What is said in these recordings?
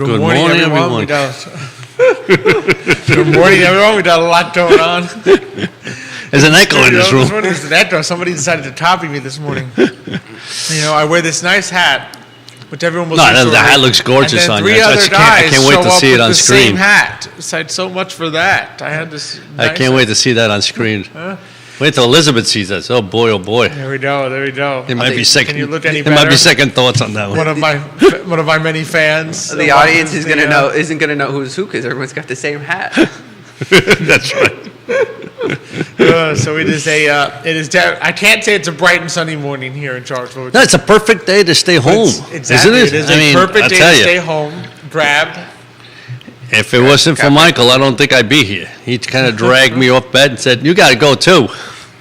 Good morning, everyone. Good morning, everyone. We got a lot going on. There's an echo in this room. This morning there's an echo. Somebody decided to copy me this morning. I wear this nice hat, which everyone will see shortly. The hat looks gorgeous and then on three you. other guys I can't wait to see it on the screen. Same hat. Said so much for that. I had this. I can't wait to see that on screen. Wait till Elizabeth sees us. Oh boy, oh boy. There we go. It might be second. Can you look any There might better? be second thoughts on that one. One of my many fans. The audience isn't gonna know who's who because everyone's got the same hat. That's right. So it is I can't say it's a bright and sunny morning here in Charlottesville. No, it's a perfect day to stay home, exactly. isn't it? It is a perfect day to stay home. Grab. If it wasn't for Michael, I don't think I'd be here. He kind of dragged me off bed and said, "You got to go too.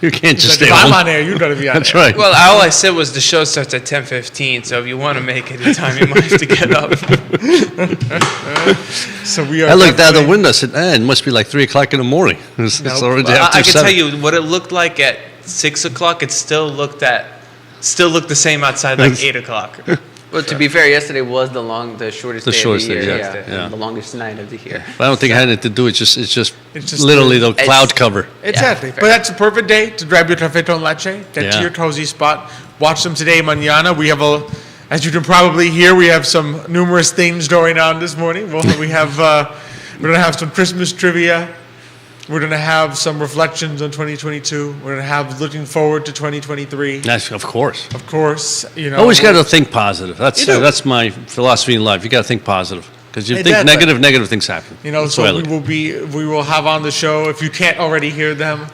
You can't just stay if home." I'm on air, you got to be on That's air. right. Well, all I said was the show starts at 10:15, so if you want to make it in time, you might have to get up. So we are. I looked out the window. I said, "It must be like 3 o'clock in the morning. It's already after I can 7. tell you what it looked like at 6 o'clock. It still looked the same outside like 8 o'clock. Well, to be fair, yesterday was the shortest day of the year. Yeah. The longest night of the year. But I don't think it had anything to do. It's just literally the cloud cover. Exactly. But that's a perfect day to grab your café con leche, get to your cozy spot, watch them today, mañana. We have as you can probably hear, we have some numerous things going on this morning. We're going to have some Christmas trivia. We're going to have some reflections on 2022. We're going to have looking forward to 2023. That's of course. Of course, Always got to think positive. That's my philosophy in life. You got to think positive because you think negative things happen. So we will have on the show, if you can't already hear them,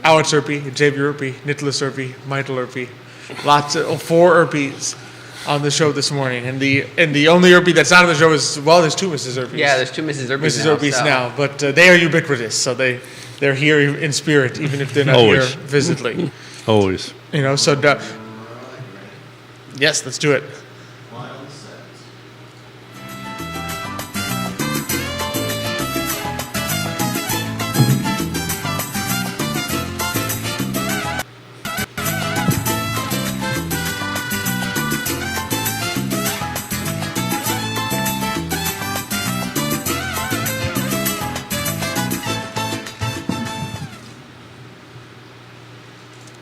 Alex Erpy, Xavier Erpy, Nicholas Erpy, Michael Erpy, 4 Erpys on the show this morning, and the only Erpy that's not on the show is there's 2 Mrs. Erpys. Yeah, there's 2 Mrs. Erpys. Mrs. Erpys now, but they are ubiquitous, so they're here in spirit, even if they're not Always. here physically. Always. Yes, let's do it.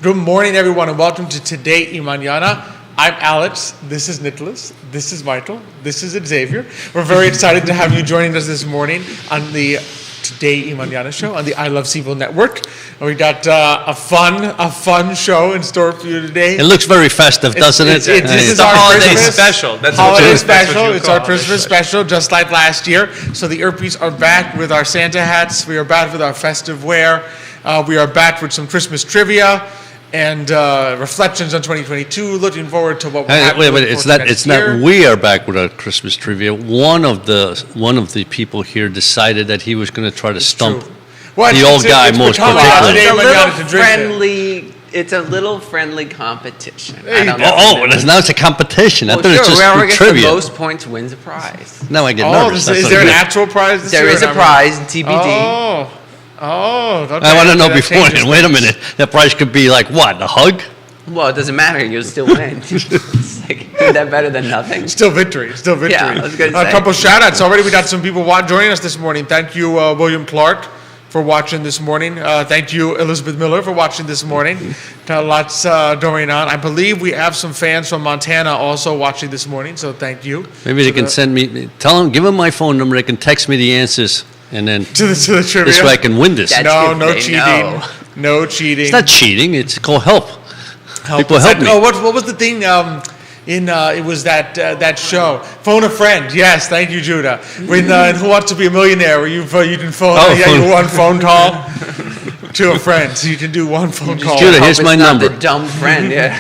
Good morning, everyone, and welcome to Today y Mañana. I'm Alex. This is Nicholas. This is Michael. This is Xavier. We're very excited to have you joining us this morning on the Today y Mañana show on the I Love CVille Network. And we got a fun show in store for you today. It looks very festive, doesn't it? This is the our holiday Christmas special. That's holiday what special. you It's call our Christmas special, just like last year. So the Erpies are back with our Santa hats. We are back with our festive wear. We are back with some Christmas trivia and reflections on 2022. Looking forward to what will happen. Wait, it's not. We are back with our Christmas trivia. One of the people here decided that he was going to try to stump the old guy most particularly. It's a little friendly competition. Now it's a competition. I thought it's just whoever gets trivia. the most points wins a prize. Now I get nervous. Is there an actual prize this year? There is a prize, TBD. Okay. I want to know beforehand. Wait a minute. That prize could be like what? A hug? Well, it doesn't matter. You'll still win. It's like, isn't that better than nothing? Still victory. Yeah, I was going to say. A couple shout-outs already. We got some people joining us this morning. Thank you, William Clark, for watching this morning. Thank you, Elizabeth Miller, for watching this morning. Got lots going on. I believe we have some fans from Montana also watching this morning, so thank you. Maybe they can send me, give them my phone number. They can text me the answers. And then to the trivia. This way I can win this. No cheating. No cheating. It's not cheating. It's called help. People help me. Oh, what was the thing? It was that show, Phone a Friend. Yes, thank you, Judah. When Who Wants to Be a Millionaire, where you can phone one phone call to a friend, so you can do one phone call. Judah, here's my number. The dumb friend, yeah.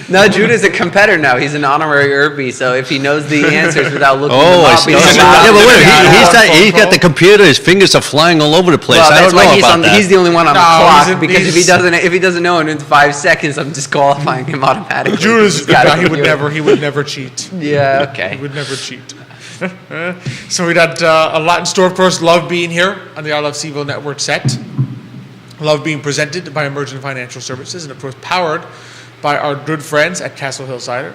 No, Judah's a competitor now. He's an honorary Erpy, so if he knows the answers without looking them up, I see. He's got the computer. His fingers are flying all over the place. Well, I don't know about that. He's the only one on the clock because if he doesn't know in 5 seconds, I'm disqualifying him automatically. Judah's he would never cheat. Yeah, okay. He would never cheat. So we got a lot in store for us. Love being here on the I Love CVille Network set. Love being presented by Emergent Financial Services and, of course, powered by our good friends at Castle Hill Cider.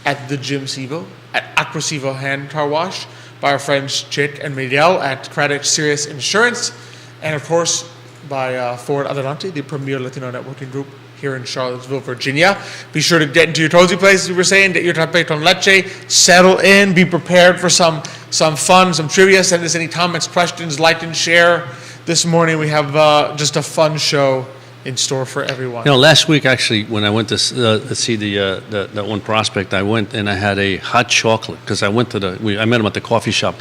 at the Jim Sevo, at Aquasivo Hand Car Wash, by our friends Chit and Miguel at Craddock Sirius Insurance, and of course by Ford Adelante, the premier Latino networking group here in Charlottesville, Virginia. Be sure to get into your cozy place, as we were saying, get your tapete con leche, settle in, be prepared for some fun, some trivia. Send us any comments, questions, like and share. This morning we have just a fun show in store for everyone. Last week actually, when I went to see that one prospect, I went and I had a hot chocolate because I met him at the coffee shop,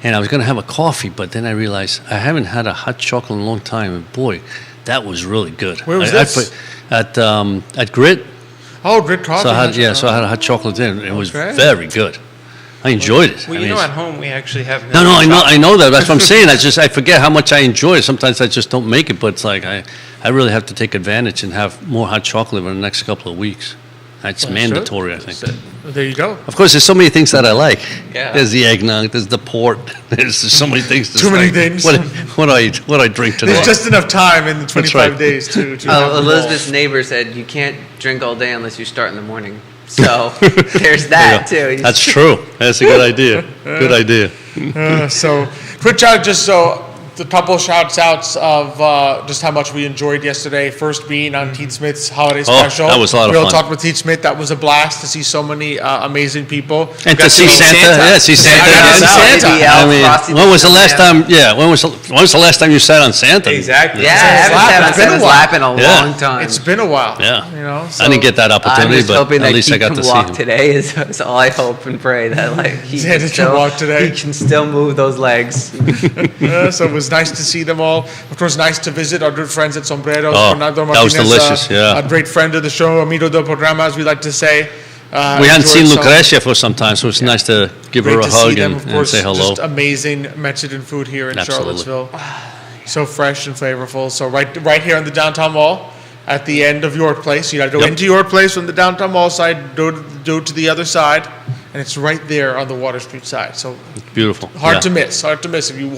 and I was going to have a coffee, but then I realized I haven't had a hot chocolate in a long time, and boy, that was really good. Where was this? At Grit. Oh, Grit Coffee. So I had a hot chocolate there, and it was very good. I enjoyed it. Well, at home we actually have No, I know that. That's what I'm saying. I forget how much I enjoy it. Sometimes I just don't make it, but it's like I really have to take advantage and have more hot chocolate in the next couple of weeks. That's mandatory, I think. There you go. Of course, there's so many things that I like. Yeah. There's the eggnog, there's the port, there's so many things. Too many things. What I drink today? There's just enough time in the 25 days to have them all. Elizabeth's neighbor said you can't drink all day unless you start in the morning. So there's that too. That's true. That's a good idea. Good idea. So, quick shout, just so a couple shouts outs of just how much we enjoyed yesterday. First being on Teed Smith's holiday special. That was a lot of Real fun. Talk with Teed Smith. That was a blast to see so many amazing people. And to see Santa. Yeah, see Santa. I got to see Santa. I mean, when was the last time? Yeah, when was the last time you sat on Santa? Exactly. Yeah, I haven't sat on It's been a Santa's while. lap in a Yeah. long time. It's been a while. Yeah. So I didn't get that I'm opportunity, just but hoping at that least he I got can to see walk him. today. Is all I hope and pray that he Santa can still walk today. He can still move those legs. So it was nice to see them all. Of course, nice to visit our good friends at Sombreros. Oh, Fernando that was Martinez, delicious, yeah. A great friend of the show, amigo del programa, as we like to say. We hadn't seen enjoyed some- Lucrecia for some time, so it's nice to give her Great a to see hug them, and of course, say hello. Just amazing Mexican food here in Absolutely. Charlottesville. So fresh and flavorful. So right here on the downtown mall, at the end of York Place. You got to go Yep. into York Place from the downtown mall side, go to the other side, and it's right there on the Water Street side. So Beautiful. hard Yeah. to miss. Hard to miss if you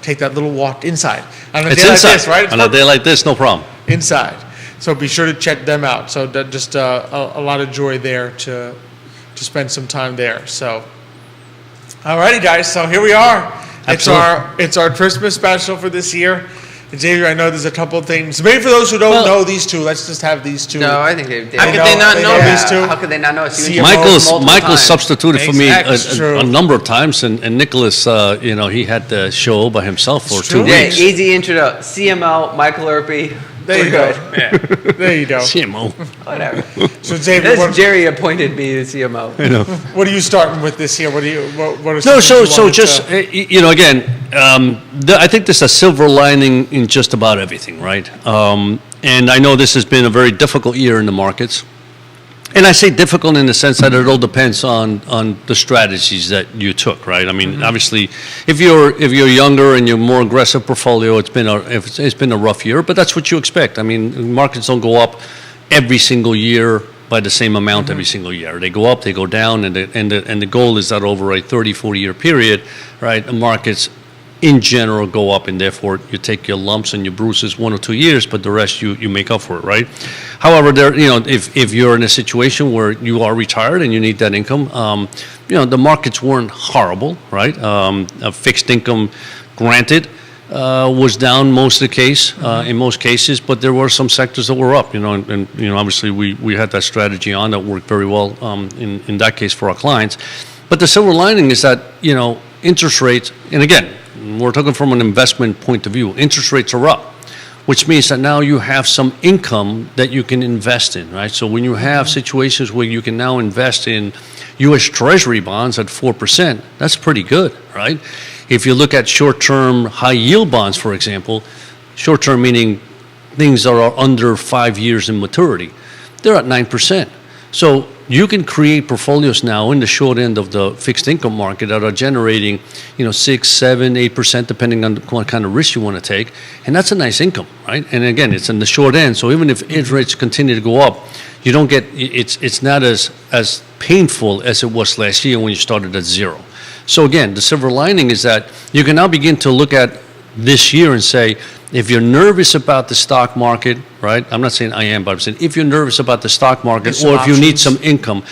take that little walk inside. On a It's day inside. like this, right? It's On a day like this, no problem. inside. So be sure to check them out. So that just a lot of joy there to spend some time there. So, alrighty, guys. So here we are. Absolutely. It's our Christmas special for this year. Xavier, I know there's a couple of things. Maybe for those who don't know these two, let's just have these two. No, I think they. How could they not know these two? How could they not know? It's See, you Michael's multiple substituted for me Exactly. True. a number of times, and Nicholas, he had the show by himself for It's 2 true. Yeah, weeks. easy intro to CML, Michael Erpy. There you We're go. good. There you go. CMO. Whatever. So Xavier, This Jerry appointed me the CMO. what are you starting with this year? What are No, some so things you just wanted to- again, I think there's a silver lining in just about everything, right? And I know this has been a very difficult year in the markets, and I say difficult in the sense that it all depends on the strategies that you took, right? I mean, obviously, if you're younger and you're more aggressive portfolio, it's been a rough year, but that's what you expect. I mean, markets don't go up every single year by the same amount every single year. They go up, they go down, and the goal is that over a 30, 40-year period, right, the markets in general go up, and therefore you take your lumps and your bruises 1 or 2 years, but the rest you make up for it, right? However, if you're in a situation where you are retired and you need that income, the markets weren't horrible, right? A fixed income, granted, was down most of the case, in most cases, but there were some sectors that were up, and obviously we had that strategy on that worked very well in that case for our clients. But the silver lining is that, interest rates, and again, we're talking from an investment point of view, interest rates are up, which means that now you have some income that you can invest in, right? So when you have situations where you can now invest in U.S. Treasury bonds at 4%, that's pretty good, right? If you look at short-term high-yield bonds, for example, short-term meaning things that are under 5 years in maturity, they're at 9%. So you can create portfolios now in the short end of the fixed income market that are generating, 6, 7, 8%, depending on what kind of risk you want to take, and that's a nice income, right? And again, it's in the short end, so even if interest rates continue to go up, you don't get it's not as painful as it was last year when you started at zero. So again, the silver lining is that you can now begin to look at this year and say, if you're nervous about the stock market, right? I'm not saying I am, but I'm saying if you're nervous about the stock market, There's some or if you need options. some income,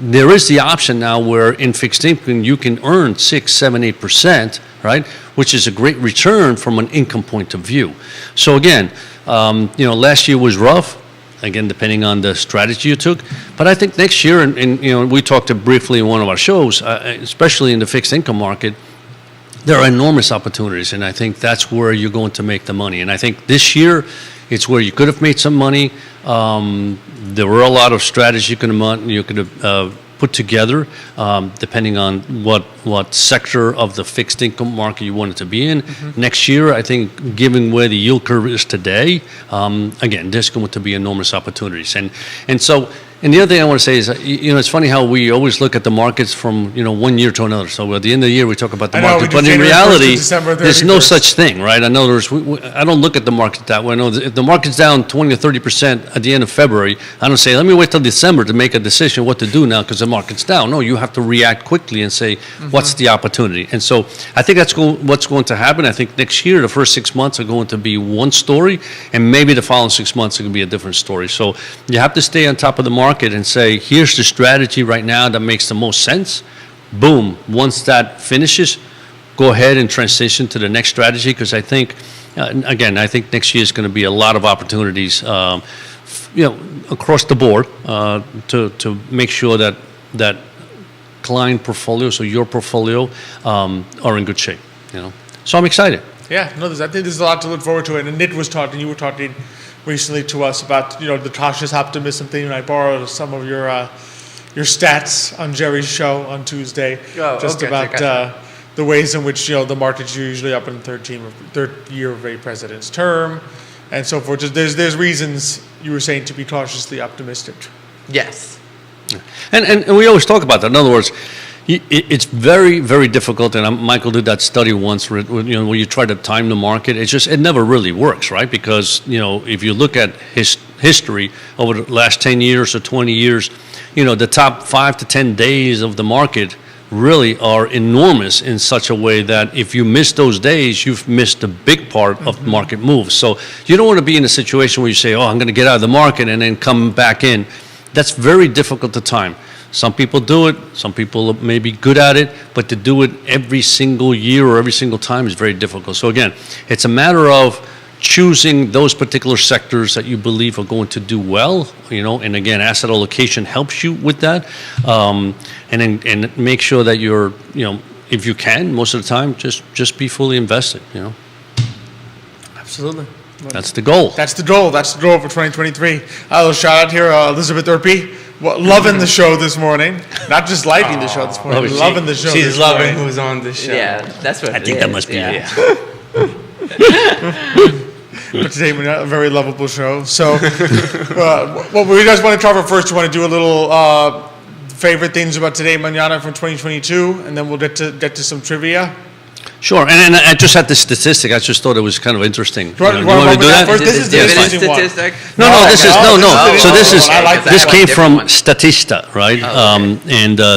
there is the option now where in fixed income you can earn 6, 7, 8%, right? Which is a great return from an income point of view. So again, last year was rough. Again, depending on the strategy you took. But I think next year, and we talked briefly in one of our shows, especially in the fixed income market, there are enormous opportunities, and I think that's where you're going to make the money. And I think this year, it's where you could have made some money. There were a lot of strategies you could have put together, depending on what sector of the fixed income market you wanted to be in. Mm-hmm. Next year, I think, given where the yield curve is today, again, there's going to be enormous opportunities. And the other thing I want to say is, it's funny how we always look at the markets from, 1 year to another. So at the end of the year, we talk about the market, but in reality, there's no such thing, right? In other words, I don't look at the market that way. I know if the market's down 20 or 30% at the end of February, I don't say, let me wait till December to make a decision what to do now because the market's down. No, you have to react quickly and say, what's the opportunity? And so I think that's what's going to happen. I think next year, the first 6 months are going to be one story, and maybe the following 6 months are going to be a different story. So you have to stay on top of the market and say, here's the strategy right now that makes the most sense. Boom. Once that finishes, go ahead and transition to the next strategy because I think, I think next year is going to be a lot of opportunities, across the board to make sure that client portfolio, so your portfolio, are in good shape. So I'm excited. Yeah, no, I think there's a lot to look forward to. And Nit was talking, you were talking recently to us about the cautious optimism thing, and I borrowed some of your stats on Jerry's show on Tuesday, about the ways in which the market's usually up in the third year of a president's term, and so forth. Just there's reasons you were saying to be cautiously optimistic. Yes. And we always talk about that. In other words, it's very, very difficult, and Michael did that study once where you try to time the market. It never really works, right? Because, if you look at history over the last 10 years or 20 years, the top 5 to 10 days of the market really are enormous in such a way that if you miss those days, you've missed a big part of market moves. So you don't want to be in a situation where you say, I'm going to get out of the market and then come back in. That's very difficult to time. Some people do it, some people may be good at it, but to do it every single year or every single time is very difficult. So again, it's a matter of choosing those particular sectors that you believe are going to do well, and again, asset allocation helps you with that, and make sure that you're, if you can, most of the time, just be fully invested, Absolutely. That's the goal. That's the goal. That's the goal for 2023. A little shout out here, Elizabeth Urpy. Loving the show this morning. Not just liking the show this morning, loving the show. She's loving who's on the show. Yeah, that's what I think that must be it. But today, a very lovable show. So, what we guys want to cover first, you want to do a little favorite things about today, mañana from 2022, and then we'll get to some trivia. Sure, and I just had the statistic. I just thought it was kind of interesting. You want to do that first? This is the dividend interesting one. statistic. This came from Statista, right?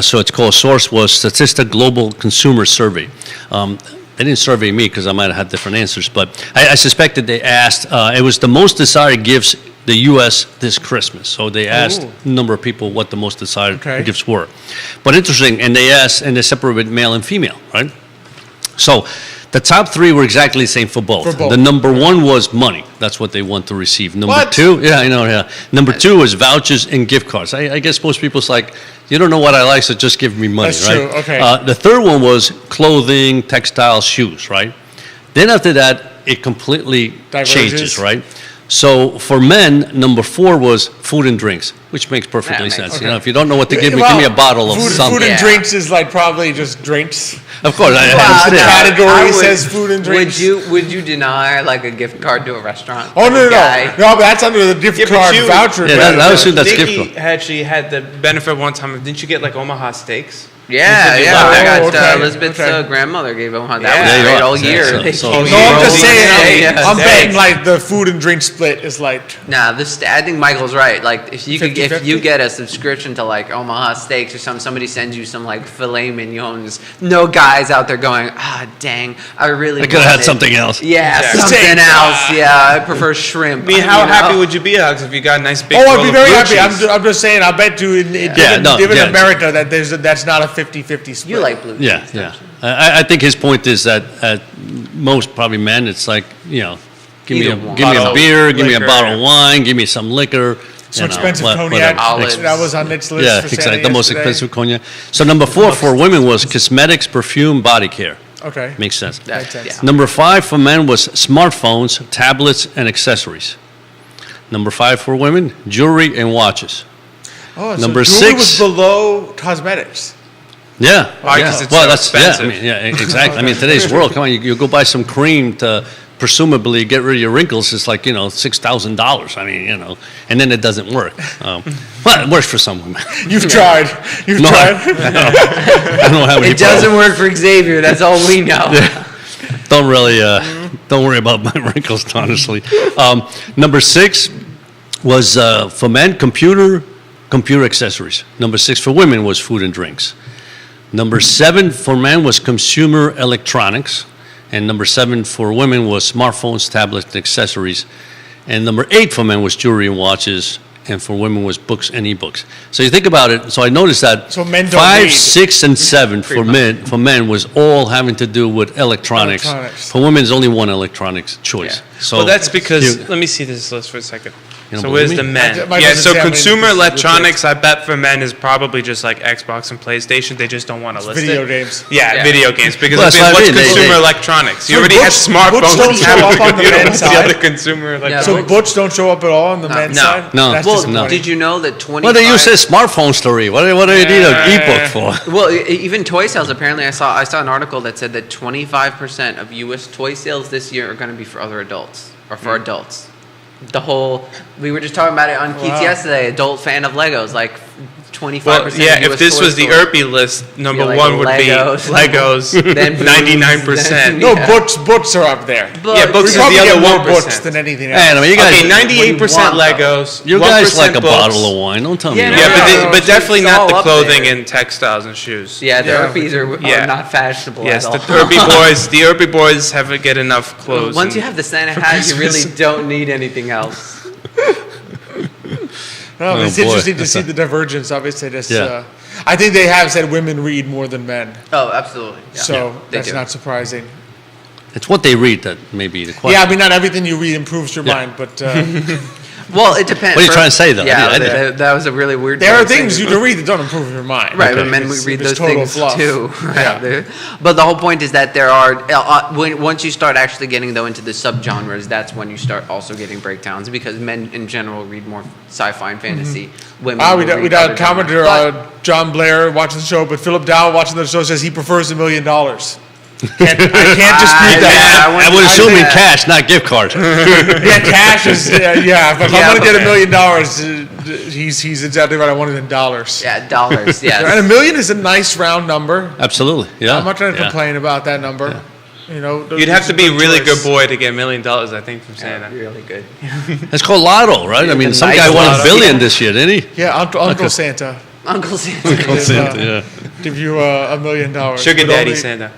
So it's called source was Statista Global Consumer Survey. They didn't survey me because I might have had different answers, but I suspected they asked. It was the most desired gifts the U.S. this Christmas. So they asked a number of people what the most desired gifts were. But interesting, and they separated male and female, right? So the top three were exactly the same for both. The number one was money. That's what they want to receive. Number two, Number two was vouchers and gift cards. I guess most people's like, you don't know what I like, so just give me money, That's right? True. Okay. The third one was clothing, textiles, shoes, right? Then after that, it completely changes, right? So for men, number 4 was food and drinks, which makes perfectly sense. Okay. If you don't know what to give me, give me a bottle of something. Food and drinks is like probably just drinks. Of course, I The understand. category says food and drinks. Would you deny like a gift card to a restaurant? Oh, no, Guy? but that's under the gift card voucher. Yeah, I assume that's gift Nikki card. actually had the benefit one time of, didn't you get like Omaha Steaks? Yeah, you yeah. love I that. got Okay, Elizabeth's okay. grandmother gave him one. Yeah. That was There you great are. all So- year. so- They so- keep No, I'm rolling just saying, it. Yeah. I'm Steak. betting like the food and drink split is like, Nah, I think Michael's right. Like, if you could, if 50-50? you get a subscription to like Omaha Steaks or somebody sends you some like filet mignons. No guys out there going, dang, I really. I could have had wanted- something else. Yeah, Yeah. something Steak. else. Yeah, I prefer shrimp. I mean, how you know? happy would you be, Alex, if you got a nice big oh, roll I'd be of very blue happy. cheese? I'm just saying, I bet you given yeah. America that that's not a 50-50 split. You like blue Yeah, cheese, yeah. don't you? I think his point is that most probably men, it's like, give me Either a one. give me a Bottle of beer, give me a liquor. bottle of wine, give me some liquor. Some you know, expensive what- cognac. whatever. Olives. That was on Nick's list Yeah, for exactly. Santa The most yesterday. expensive cognac. So number 4 for women was cosmetics, perfume, body care. Okay. Makes sense. That- sense. yeah. Number 5 for men was smartphones, tablets, and accessories. Number 5 for women, jewelry and watches. Oh, so Number jewelry was 6. below cosmetics. Yeah. Why? yeah. 'Cause it's well, so that's expensive. Yeah, I mean, exactly. I mean, today's world. Come on, you go buy some cream to presumably get rid of your wrinkles. It's like $6,000. I mean, and then it doesn't work. Well, it works for some women. You've tried. You've No, tried. I don't have any. It doesn't work for Xavier. That's all we know. Don't really. Don't worry about my wrinkles, honestly. Number 6 was for men computer accessories. Number 6 for women was food and drinks. Number 7 for men was consumer electronics, and number 7 for women was smartphones, tablets, and accessories. And number 8 for men was jewelry and watches, and for women was books and ebooks. So you think about it. So I noticed that So men don't 5, read. 6, and 7 for men was all having to do with electronics. Electronics. For women, there's only one electronics choice. So well, that's because, you- let me see this list for a second. You don't So where's believe the me? men? My Yeah, husband so said, I mean, consumer this is electronics, I bet for men is probably just like Xbox and PlayStation. They just don't want to list Video it. games. Yeah, Yeah. video games. Because Well, I that's mean, what I what's mean, they- consumer they- electronics? You So already have books- smartphones books don't and show up on the tablets. men's What's the side. other consumer electronics? So books don't show up at all on the men's No. side? No. That's Well, disappointing. did you know that 25? Well, they use their smartphone story. What do you need an ebook for? Well, even toy sales. Apparently, I saw an article that said that 25% of U.S. toy sales this year are going to be for other adults or for adults. We were just talking about it on Keats Wow. yesterday. Adult fan of Legos, like 25%. Well, yeah, of if US this toy was the stores. Irby list, number like one would Legos. be Legos, Then booze, 99%. then- No, Yeah. books are up there. But- Yeah, books We is probably the get other more 1%. books than anything else. Hey, I mean, you guys, Okay, 98% What do you want, Legos. you guys 1% like a books. bottle of wine. Don't tell me Yeah, that. Yeah, No, but, no, but it's definitely not all the up clothing there. and textiles and shoes. Yeah, the Yeah. Irbies are Yeah. not fashionable Yes, at the all. Irby boys haven't get enough clothes. Once and- you have the Santa hat, you really don't need anything else. No, it's boy. interesting to see the divergence. Obviously, this. Yeah. I think they have said women read more than men, Oh, absolutely. Yeah. so they that's do. not surprising. It's what they read that may be the question. Yeah, I mean, not everything you read improves your Yeah. mind, but Well, it depends. What are you trying to say, though? Yeah, I did. that was a really weird. there way are of saying things it. you can read that don't improve your mind. Right, Okay. but men we It's- read it's those total things fluff. too. Yeah. Right. But the whole point is that there are once you start actually getting though into the subgenres, that's when you start also getting breakdowns because men in general read more sci-fi and fantasy. Women will We read got other a commenter, genres. But- John Blair, watching the show, but Philip Dow watching the show says he prefers $1 million. I can't dispute that. I I would assume in that. cash, not gift card. Yeah, cash is, yeah, if I'm Yeah, going to get okay. $1 million, he's exactly right. I want it in dollars. Yeah, dollars. And Yes. $1 million is a nice round number. Absolutely, yeah. I'm not trying to yeah. complain about that number. You know, You'd have to be a really good choice. boy to get $1 million, I think, from Yeah, Santa. really good. It's called Lotto, right? I mean, the some nice guy won Lotto. $1 billion Yeah. this year, didn't he? Yeah, Uncle Santa Uncle Santa. Uncle Yes, Santa, yeah. give you $1 million. Sugar But Daddy only- Santa.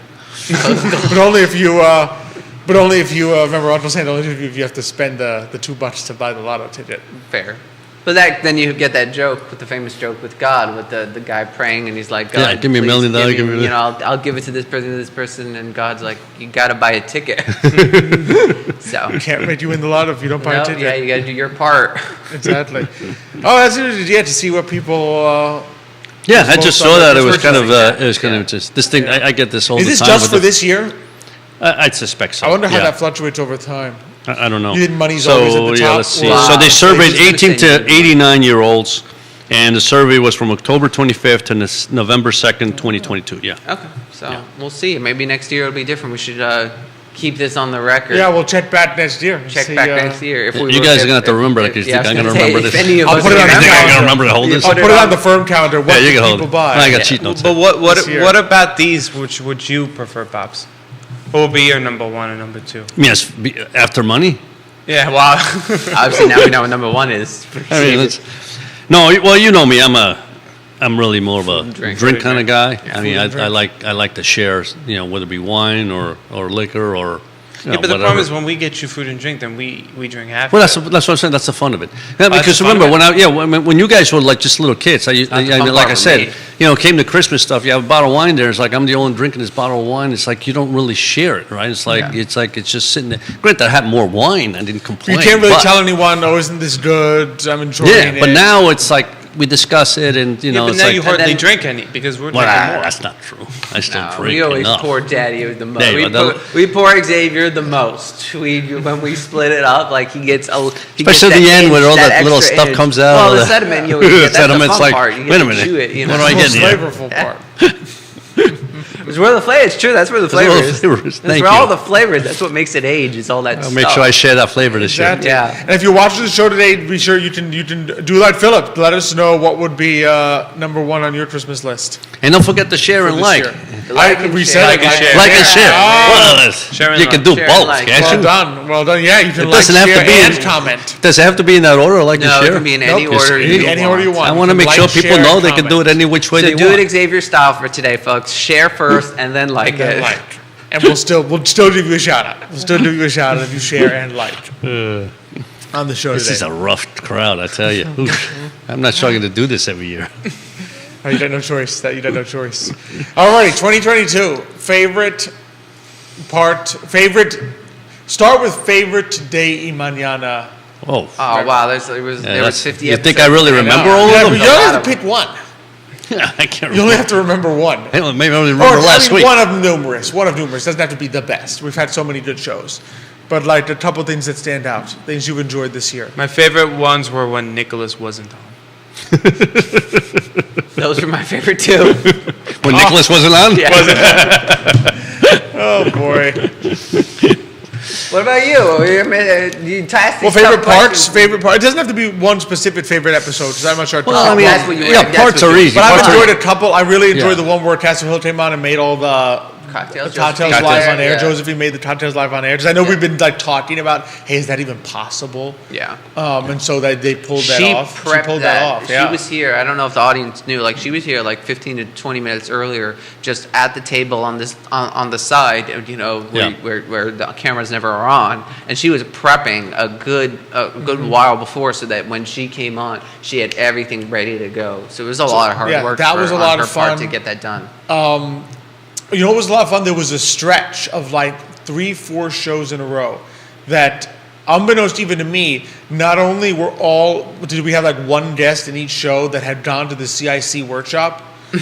But only if you, remember Uncle Santa. Only if you have to spend the $2 to buy the lotto ticket. Fair. But then you get that joke with the famous joke with God, with the guy praying and he's like, God, Yeah, give me $1 please million, give me you know, I'll give it to this person, and God's like, you got to buy a ticket. So Can't make you win the lotto if you don't buy no, a ticket. yeah, you got to do your part. Exactly. Oh, that's interesting. Yeah, to see what people. Yeah, I just saw that. It was kind of, like that. it was kind of just, this thing, I get this all Is the this time. just with for the- this year? I suspect so. I wonder how yeah. that fluctuates over time. I don't know. You think money's So, always at the yeah, top? let's see. Wow. So they surveyed So he's gonna 18 say to 89-year-olds, and the survey was from October 25th to November 2nd, 2022, yeah. Okay, so we'll see. Maybe next year it'll be different. We should keep this on the record. Yeah, we'll check back next year. Check See, back next year. If we You were- guys are if- gonna have to if- remember that, if- 'cause yeah, I was I'm gonna gonna say, remember if this. any of I'll us put it on the You think I calendar. can remember to hold this? I'll put put it it on on- the firm calendar. What Yeah, you did can hold people it. buy? I got cheat notes. But This year. what about these? Which would you prefer, Pops? What would be your number one and number two? Yes, after money. Yeah, wow. Obviously, now we know what number one is. I mean, no. Well, you know me. I'm really more of a Drink. drink kind of guy. I mean, Food and I like to share. You know, whether it be wine or liquor or. You know, Yeah, but the whatever. problem is when we get you food and drink, then we drink half. Well, of it. that's what I'm saying. That's the fun of it. Yeah, That's because the fun remember of it. when you guys were like just little kids, I fun mean, like part I for said, me. you know, came to Christmas stuff. You have a bottle of wine there. It's like I'm the only drinking this bottle of wine. It's like you don't really share it, right? It's like it's just sitting there. Great, I had more wine. I didn't complain. You can't really but- tell anyone, oh, isn't this good? I'm enjoying it. Yeah, but now it's like we discuss it, and you Yeah, know, but it's now like you hardly then- drink any because we're well, drinking more. that's not true. I still No, drink we always enough. pour Daddy the most. Yeah, but We pour Xavier the most. When we split it up, like he gets he Especially gets at the end inch, where all that little extra stuff inch. comes out. Well, the sediment, you get that's the Sediment's fun like, part. You get wait a to minute, chew it, you what know? do I Most get here? flavorful part. It's where the flavor. It's true. That's where the where flavor the is. flavor is. That's Thank where all you. the flavor. That's what makes it age. Is all that I'll stuff. make sure I share that flavor this year. Exactly. Yeah. And if you're watching the show today, be sure you can do like Philip. Let us know what would be number one on your Christmas list And don't forget to share for and this like. year. Like and we share. said Like and share. Like and share. Ah. Well, that's- Share and you like. can do Share and both, like. can't Well you? done. Well done. Yeah, you can It like, doesn't have to share, be in- and comment. Does it have to be in that order, like No, to it share? can be in Nope, any it's order. any order you want. I You want to can make like, sure people share, know and they can do it comment. any which way So they do want. it Xavier style for today, folks. Share first and then like And then it. like. And we'll still give you a shout out. We'll still give you a shout out if you share and like on the show This today. is a rough crowd, I tell you. Oof. I'm not sure I'm going to do this every year. Oh, you got no choice. That you got no choice. Alrighty, 2022. Start with favorite day y mañana. Oh, Oh wow, there was that's- 50. you think I really episodes. remember all Yeah, of but them? you only A have lot to pick one. I can't You only remember. have to remember one. Hell, maybe I only Or, remember last week. one of numerous. One of numerous. Doesn't have to be the best. We've had so many good shows. But like a couple things that stand out, things you've enjoyed this year. My favorite ones were when Nicholas wasn't on. Those are my favorite too. When Nicholas wasn't on? Yeah. Oh boy. What about you? You tasked Well, these favorite tough parts. questions. Favorite part. It doesn't have to be one specific favorite episode. Because I'm not sure. Well, I mean, That's what you- yeah, that's parts what are you- easy. but I've Parts are- enjoyed a couple. I really enjoyed Yeah. the one where Castle Hill came on and made all the Cocktails. cocktails Josephine. live on air. Yeah. Josephine made the cocktails live on air. Because I know we've been like talking about, hey, is that even possible? Yeah. And so they pulled that She off. prepped She pulled that. that off. Yeah. She was here. I don't know if the audience knew. Like she was here like 15 to 20 minutes earlier, just at the table on this on the side. You know, Yeah. where the cameras never are on, and she was prepping a good Mm-hmm. while before, so that when she came on, she had everything ready to go. So it was a lot of hard yeah, work. that was a on lot her of part fun. to get that done. You know, it was a lot of fun. There was a stretch of like 3-4 shows in a row that, unbeknownst even to me, not only did we have like one guest in each show that had gone to the CIC workshop,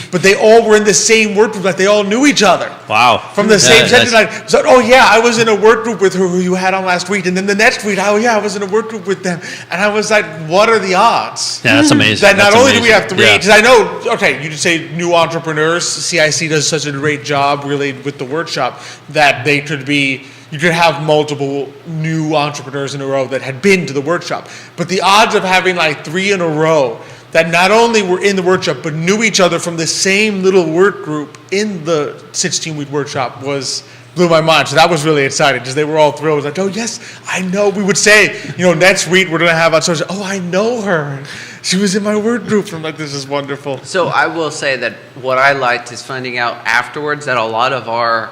but they all were in the same work group. Like they all knew each other. Wow. From the same Yeah, section. that's- Like, so, oh yeah, I was in a work group with who you had on last week, and then the next week, oh yeah, I was in a work group with them, and I was like, what are the odds? Yeah, that's amazing. That not That's only do we amazing. have three, Yeah. because I know, okay, you just say new entrepreneurs, CIC does such a great job really with the workshop that you could have multiple new entrepreneurs in a row that had been to the workshop. But the odds of having like 3 in a row that not only were in the workshop but knew each other from the same little work group in the 16-week workshop blew my mind. So that was really exciting because they were all thrilled. It was like, oh yes, I know. We would say, next week we're gonna have on social. Oh, I know her. She was in my work group. I'm like, this is wonderful. So I will say that what I liked is finding out afterwards that a lot of our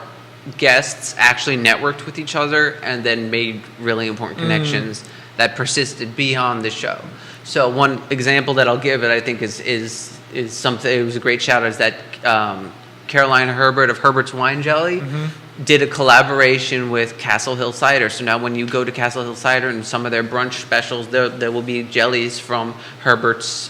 guests actually networked with each other and then made really important connections that persisted beyond the show. So one example that I'll give it, I think, is something. It was a great shout out. Is that Carolina Herbert of Herbert's Wine Jelly did a collaboration with Castle Hill Cider. So now when you go to Castle Hill Cider and some of their brunch specials, there will be jellies from Herbert's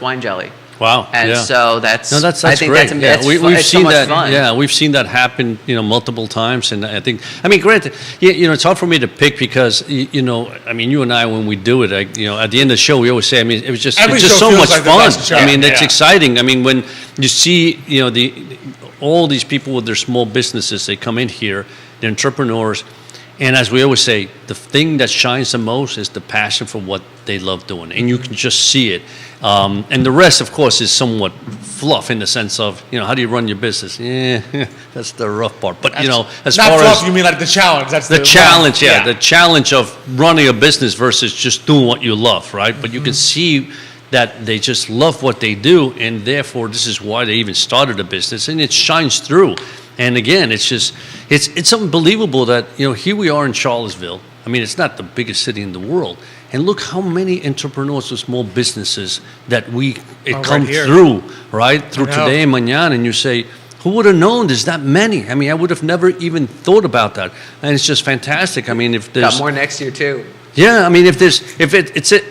Wine Jelly. Wow. And yeah. so that's No, that's I think great. that's We've it's so seen much that. fun. Yeah, we've seen that happen, multiple times, and I think. I mean, granted, it's hard for me to pick because, I mean, you and I, when we do it, at the end of the show, we always say, I mean, Every it's just show so feels much like the fun. best show. I mean, it's Yeah. exciting. I mean, when you see, all these people with their small businesses, they come in here, they're entrepreneurs. And as we always say, the thing that shines the most is the passion for what they love doing. And you can just see it. And the rest, of course, is somewhat fluff in the sense of, how do you run your business? Yeah, that's the rough part. But, as Not far fluff, as you mean like the challenge. That's the challenge, the challenge of running a business versus just doing what you love, right? But you can see that they just love what they do, and therefore this is why they even started a business, and it shines through. And again, it's unbelievable that here we are in Charlottesville. I mean, it's not the biggest city in the world, and look how many entrepreneurs or small businesses that come right here. through, right? Through I know. Today and Mañana, and you say, who would have known there's that many? I mean, I would have never even thought about that, and it's just fantastic. I mean, if there's Got more next year too. yeah, I mean, if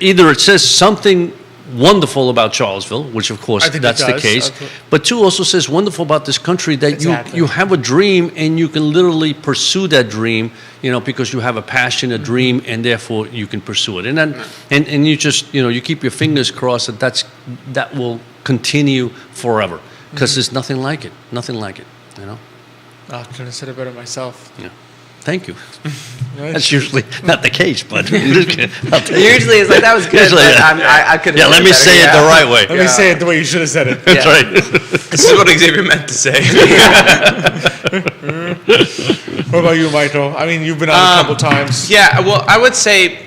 either it says something wonderful about Charlottesville, which of course I think it that's the does. case, but two, also says wonderful about this country that Exactly. you have a dream and you can literally pursue that dream, because you have a passion, a dream, and therefore you can pursue it. And then and you just you keep your fingers crossed that will continue forever, because there's nothing like it, I couldn't have said it better myself. Yeah. Thank you. That's usually not the case, but I'll tell you. Usually it's like, that was good, Usually, but yeah. I could have Yeah, let me say it the right way. Let me say it the way you should have said it. That's right. This is what Xavier meant to say. What about you, Michael? I mean, you've been on a couple times. Yeah, well, I would say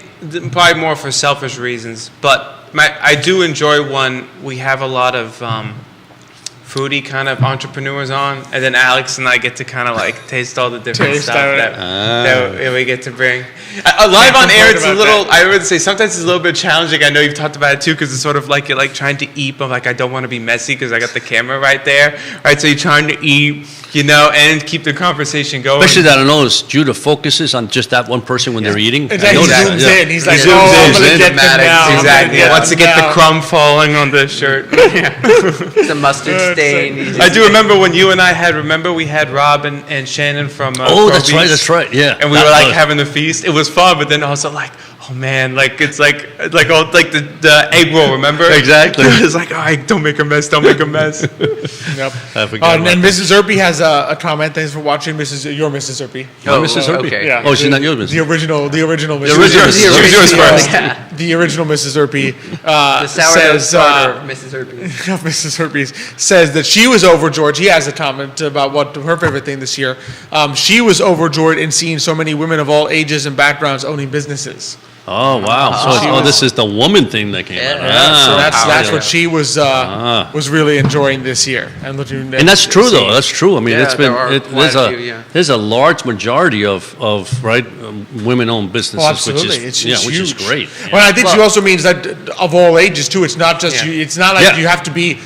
probably more for selfish reasons, but I do enjoy when we have a lot of foodie kind of entrepreneurs on, and then Alex and I get to kind of like taste all the different Taste stuff out that we get to bring. Live on air, it's a little, I would say sometimes it's a little bit challenging. I know you've talked about it too, because it's sort of like you're like trying to eat, but like I don't want to be messy because I got the camera right there, right? So you're trying to eat, and keep the conversation going. Especially that I notice Judah focuses on just that one person when they're eating. It's I like he noticed that, zooms yeah. in. He's like, He zooms I'm in. going to get them Dramatic, now. I'm gonna Exactly. get Wants to them get the now. crumb falling on the shirt. The mustard stain. You just- I do remember when you and I we had Rob and Shannon from Oh, that's Pro right, Beast, that's right, yeah. and we That were like was- having the feast. It was fun, but then also like, oh man, like it's like the egg roll, remember? Exactly. It's like, all right, don't make a mess, don't make a mess. Yep. I forgot And about Mrs. Erpy has a comment. Thanks for watching, your Mrs. Erpy. Oh, Mrs. Herbie. okay. Yeah. Oh, she's not yours, Mrs. The original Mrs. The original She was yours first. Yeah. The original Mrs. Erpy The sourdough says, starter, Mrs. Herpes. Mrs. Herpes says that she was overjoyed. He has a comment about what her favorite thing this year. She was overjoyed in seeing so many women of all ages and backgrounds owning businesses. Oh, wow. So this is the woman thing that came Yeah. out. Yeah, So that's yeah. what she was really enjoying this year and looking. And that's true, though. That's true. I mean, Yeah, it's been there are quite a few, yeah. there's a large majority of women-owned businesses, Well, absolutely. which It's is huge. great. Well, I think she also means that of all ages too. It's not just Yeah. you. It's not like Yeah. you have to be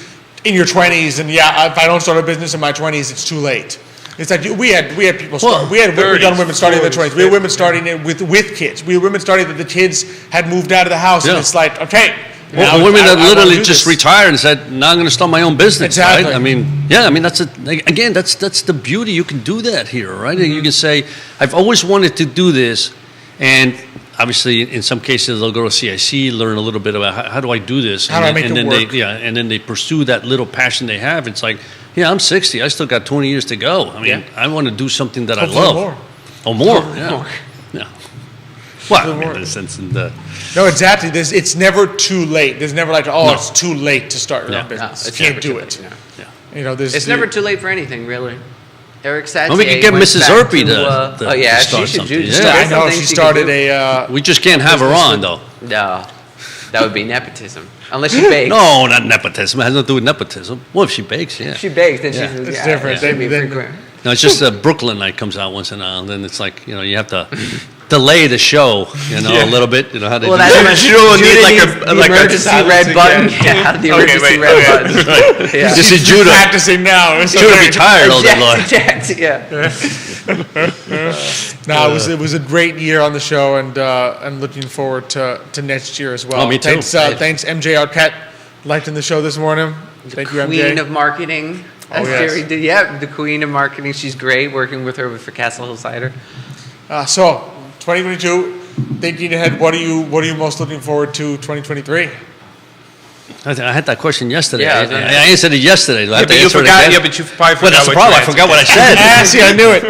in your 20s and if I don't start a business in my 20s, it's too late. It's like we had people start. Well, We had 30s, young women starting in their 20s. We had 40s, women starting it with kids. We had women starting that the kids had moved out of the house, and Yeah. it's like, okay. Well, now women I that wanna literally do just this. retired and said, "Now I'm going to start my own business." Exactly. Right? I mean, that's the beauty. You can do that here, right? Mm-hmm. You can say, "I've always wanted to do this," and obviously, in some cases, they'll go to CIC, learn a little bit about how do I do this, How do I make and it then work? and then they pursue that little passion they have. It's like, yeah, I'm 60. I still got 20 years to go. I mean, Yeah. I want to do something that Hopefully I love. more. Oh, more. More. Yeah. More. Yeah. Well, I Hopefully mean, more. in a sense, in the No, exactly. It's never too late. There's never like, No. it's too late to start your No. own business. No, it's You can't never do too it. late, no. There's It's never too late for anything, really. Eric Satie. Well, we could get went Mrs. back Erpy to, to yeah, start she should something. do. Yeah. Yeah, I there's know. something She could started do. a. We just can't have her business on, with- though. No, that would be nepotism. Unless she bakes. No, not nepotism. It has nothing to do with nepotism. Well, if she bakes, yeah. If she bakes, then Yeah. she's It's different. She'd be Then- frequent. No, it's just Brooklyn Night comes out once in a while, and then it's like, you have to delay the show, a little bit. You know how they Well, do that's that. when You don't need Judah like needs a- the like a emergency silencing, red button. yeah. Yeah, the Okay, emergency wait, red okay. button. Yeah. You see Judah. Practicing now. It's Judah okay. be tired all day long. Eject, yeah. No, it was a great year on the show, and looking forward to next year as well. Oh, me too. Thanks, MJ Arquette, liking the show this morning. Thank you, Queen MJ. of marketing. As yes. Jerry did. Yeah, the queen of marketing. She's great working with her for Castle Hill Cider. So, 2022, thinking ahead, what are you most looking forward to 2023? I had that question yesterday. Yeah, I I, was gonna- I answered it yesterday. Yeah, but you forgot. Yeah, but you probably forgot. Well, that's the what problem. I you forgot what I answered. said. Ah, see, I knew it.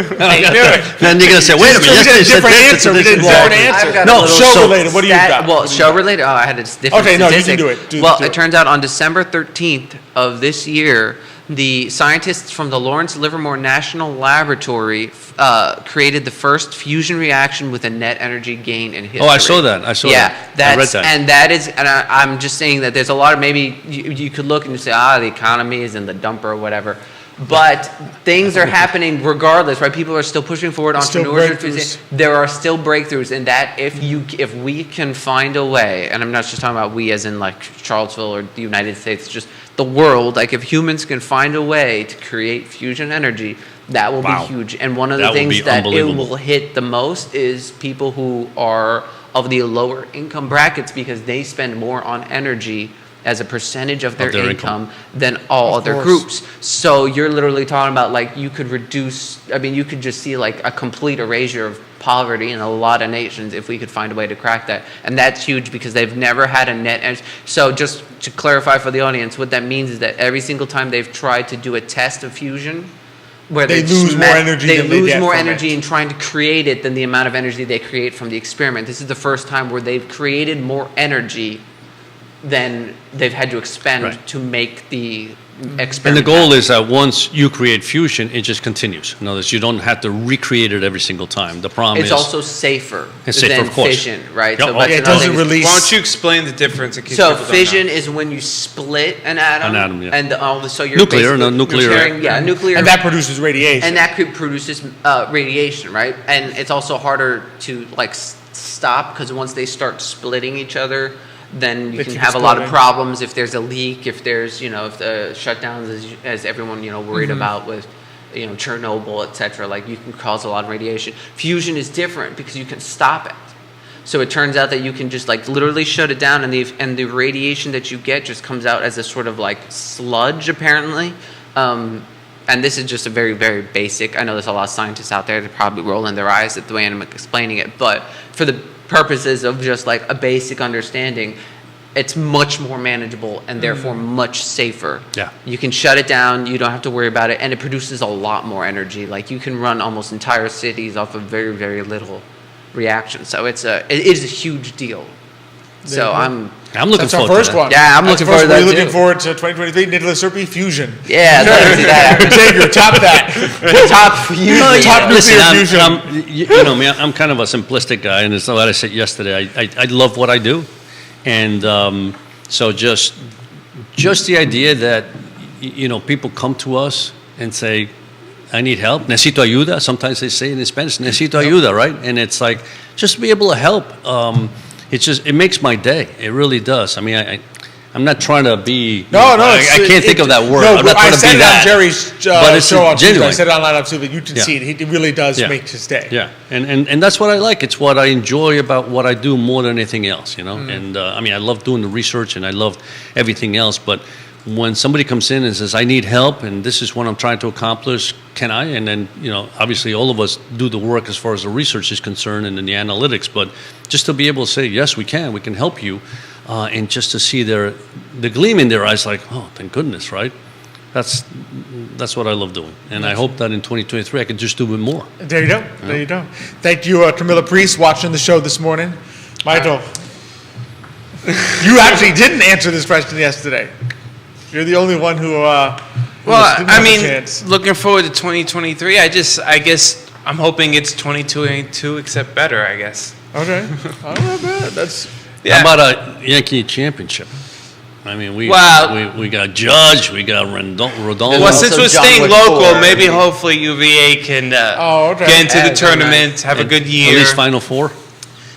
Then you're gonna say, "Wait a minute, We did a yesterday you said different this, answer. We this, did a this." different Well, answer. I've got No, a little show so- related. What do you got? Well, show related. Oh, I had a different Okay, no, you can statistic. do it. Do well, it. it turns out on December 13th of this year, the scientists from the Lawrence Livermore National Laboratory created the first fusion reaction with a net energy gain in history. Oh, I saw that. I saw Yeah, that. I read that's that. and that is, and I'm just saying that there's a lot of maybe you could look and you say, the economy is in the dumper or whatever. But things are happening regardless, right? People are still pushing forward. Still Entrepreneurs, breakthroughs. there are still breakthroughs in that if we can find a way, and I'm not just talking about we as in like Charlottesville or the United States, just the world, like if humans can find a way to create fusion energy, that will Wow. be huge. And one of the That would things be that it unbelievable. will hit the most is people who are of the lower income brackets because they spend more on energy as a percentage of their income than all Of other course. groups. So you're literally talking about like you could reduce, I mean, you could just see like a complete erasure of poverty in a lot of nations if we could find a way to crack that. And that's huge because they've never had a net. So just to clarify for the audience, what that means is that every single time they've tried to do a test of fusion, where They lose more energy they than they lose get more from energy it. in trying to create it than the amount of energy they create from the experiment. This is the first time where they've created more energy than they've had to expend Right. to make the And experiment. the goal happen. is that once you create fusion, it just continues. In other words, you don't have to recreate it every single time. The problem It's is also safer It's safer, than of course. fission, right? Yeah, that's Yeah, it another doesn't thing. release. Why don't you explain the difference in case So people don't fission know? is when you split an atom, An atom, yeah. and so you're Nuclear, basically- no, nuclear. you're sharing, yeah, nuclear, And that produces radiation. and that could produces radiation, right? And it's also harder to like stop because once they start splitting each other, then you They can keep have a lot of exploding. problems if there's a leak, if there's if the shutdowns as everyone worried about with Chernobyl, etc. Like you can cause a lot of radiation. Fusion is different because you can stop it. So it turns out that you can just like literally shut it down, and the radiation that you get just comes out as a sort of like sludge, apparently. And this is just a very, very basic. I know there's a lot of scientists out there that probably rolling their eyes at the way I'm explaining it, but for the purposes of just like a basic understanding, it's much more manageable and therefore much safer. Yeah. You can shut it down, you don't have to worry about it, and it produces a lot more energy. Like you can run almost entire cities off of very, very little reaction. So it is a huge deal. So you go. I'm looking That's our forward first to that. one. Yeah, I'm That's looking the first forward to one. that We're looking too. forward to 2023 Nicola Serpi Fusion. yeah, I'd like to see that. Xavier, top that. Top fusion. Top Listen, nuclear fusion. you know me, I'm kind of a simplistic guy, and it's what I said yesterday. I love what I do, and so just the idea that people come to us and say, "I need help. Necesito ayuda." Sometimes they say in Spanish, "Necesito ayuda," right? And it's like just to be able to help. It makes my day. It really does. I mean, I'm not trying to be. No, I can't think of that word. No, I'm not I trying to said be it that. on Jerry's But it's show on Tuesday. I genuine. said it online on Tuesday. You can Yeah. see it. It really does Yeah. make his day. Yeah, and that's what I like. It's what I enjoy about what I do more than anything else, And I mean, I love doing the research and I love everything else. But when somebody comes in and says, "I need help, and this is what I'm trying to accomplish, can I?" And then obviously all of us do the work as far as the research is concerned and then the analytics. But just to be able to say, "Yes, we can help you," and just to see the gleam in their eyes, like, "Oh, thank goodness," right? That's what I love doing, and I hope that in 2023 I can just do it more. There you go. There you go. Thank you, Camilla Priest, watching the show this morning. Michael, you actually didn't answer this question yesterday. You're the only one who. Well, didn't I have a mean, chance. looking forward to 2023. I guess I'm hoping it's 2022 except better. I guess. Okay. Oh, not bad. That's. Yeah. How about a Yankee championship? I mean, we got Judge, we got Rodon. Well, Also since we're John staying Wick local, 4. maybe hopefully UVA can Okay. get into Yeah, the that'd be tournament, nice. have a good At year. least Final Four.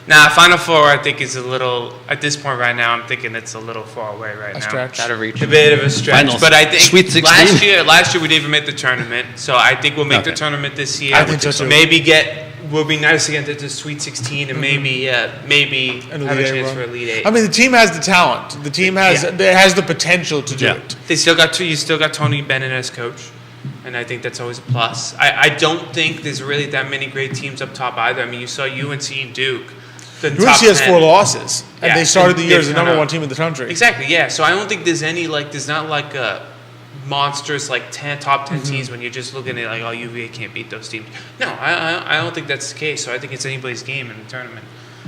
Nah, Final Four I think is a little at this point right now. I'm thinking it's a little far away right A now. stretch. Out of reach. A bit of a stretch, Finals. but I think Sweet 16. last year we didn't even make the tournament, so I think we'll make the Okay. tournament this year. I think so, too. Maybe will be nice to get to the Sweet 16 and maybe An have a Elite Eight chance run. for Elite Eight. I mean, the team has the talent. The team has Yeah. it has the potential to do Yeah. it. you still got Tony Bennett as coach, and I think that's always a plus. I don't think there's really that many great teams up top either. I mean, you saw UNC and Duke. the UNC top has 10. 4 losses, and Yeah, they started the and year as the they've number kinda- 1 team in the country. Exactly, yeah. So I don't think there's any there's not like a monstrous top 10 teams when you're just looking at like, oh, UVA can't beat those teams. No, I don't think that's the case. So I think it's anybody's game in the tournament.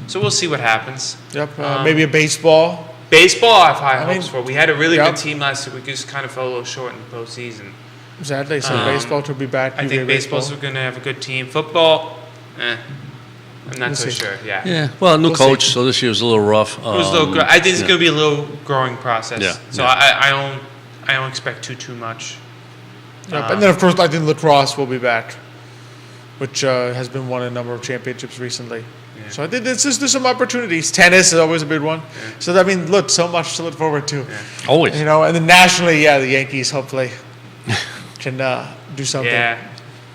So we'll see what happens. Yep. Maybe a baseball. Baseball, I have high I mean, hopes for. We had a really yep. good team last year. We just kind of fell a little short in the postseason. Exactly. So baseball could be back. I UVA think baseball's going to have a good team. Football, I'm not We'll so see. sure. Yeah. Yeah, well, new We'll coach, see. so this year was a little rough. It was a little I think it's going to be a little growing process. Yeah, So yeah. I don't expect too much. Yep. And then, of course, I think lacrosse will be back, which has been won a number of championships recently. Yeah. So I think there's some opportunities. Tennis is always a big one. So, I mean, look, so much to look forward to. Always. You know, and then nationally, the Yankees hopefully can do something. Yeah.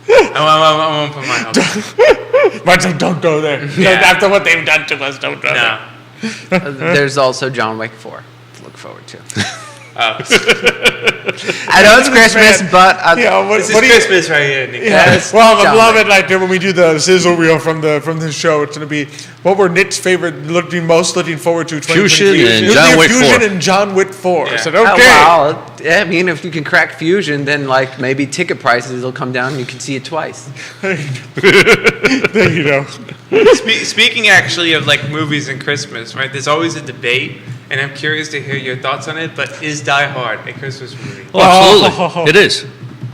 I won't put my hopes. But don't go there. Yeah. After what they've done to us, don't go there. No. There's also John Wick 4 to look forward to. Oh, I know it's Christmas, Man. but Yeah, what, this is what do you, Christmas right here, Nick. yeah. it's Well, I John love Wick. it. Like when we do the sizzle reel from the show, it's gonna be what were Nick's favorite, most looking forward to. 2023? Fusion and It'll be John a Wick Fusion 4. and John Wick 4. Yeah. I said, Oh, okay. wow. Yeah, I mean, if you can crack Fusion, then like maybe ticket prices will come down and you can see it twice. There you go. Speaking actually of like movies and Christmas, right? There's always a debate, and I'm curious to hear your thoughts on it. But is Die Hard a Christmas movie? Oh, absolutely. It is.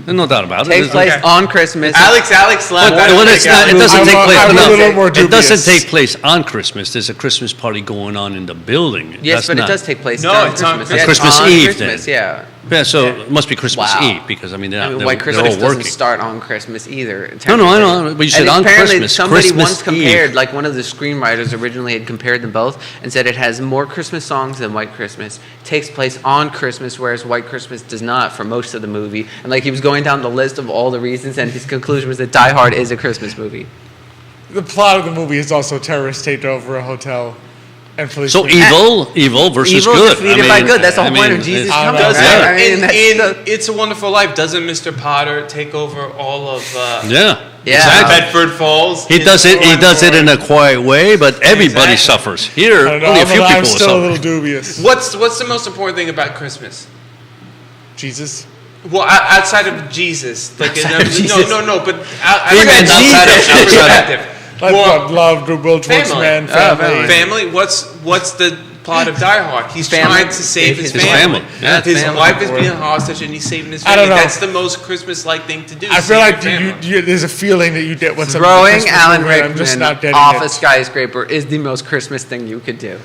There's no doubt about it. Takes It's- place Okay. on Christmas. Alex, But left. well, it's not, it doesn't I'm take a- place. I'm a no, little more it doesn't dubious. take place on Christmas. There's a Christmas party going on in the building. Yes, That's but not- it does take place No, on it's on Christmas. Christmas. Yeah, it's Christmas on Eve, Christmas, then. yeah. Yeah, so it must be Christmas Wow. Eve because I mean they're, I mean, they're, White they're Christmas all doesn't working. start on Christmas either. No, no, I technically. know, but you said And on apparently Christmas, somebody Christmas once compared, Eve. like one of the screenwriters originally had compared them both and said it has more Christmas songs than White Christmas. Takes place on Christmas, whereas White Christmas does not for most of the movie. And like he was going down the list of all the reasons, and his conclusion was that Die Hard is a Christmas movie. The plot of the movie is also terrorists take over a hotel and police. So evil versus Evil good. defeated by good. That's the whole point of Jesus it's- coming. Does right? it? I mean, in that's the- It's a Wonderful Life, doesn't Mr. Potter take over all of Yeah, Yeah. exactly. Bedford Falls? He does it. He does it in a quiet way, but everybody Exactly. suffers. Here, I don't know, only a few I'm people still a suffer. little dubious. What's the most important thing about Christmas? Jesus. Well, outside of Jesus, like Outside of no, Jesus. no, but Amen. outside of Jesus. perspective. Like Well, what? Love, goodwill towards family. man, Oh, family. family. What's the plot of Die Hard? He's Family. trying to save his His family. family. Yeah. His family. wife is being hostage, and he's saving his I family. don't know. That's the most Christmas-like thing to do. I save feel like your family. there's a feeling that you get when something's a Throwing Christmas Alan movie, and I'm just not Rickman getting off it. a skyscraper is the most Christmas thing you could do.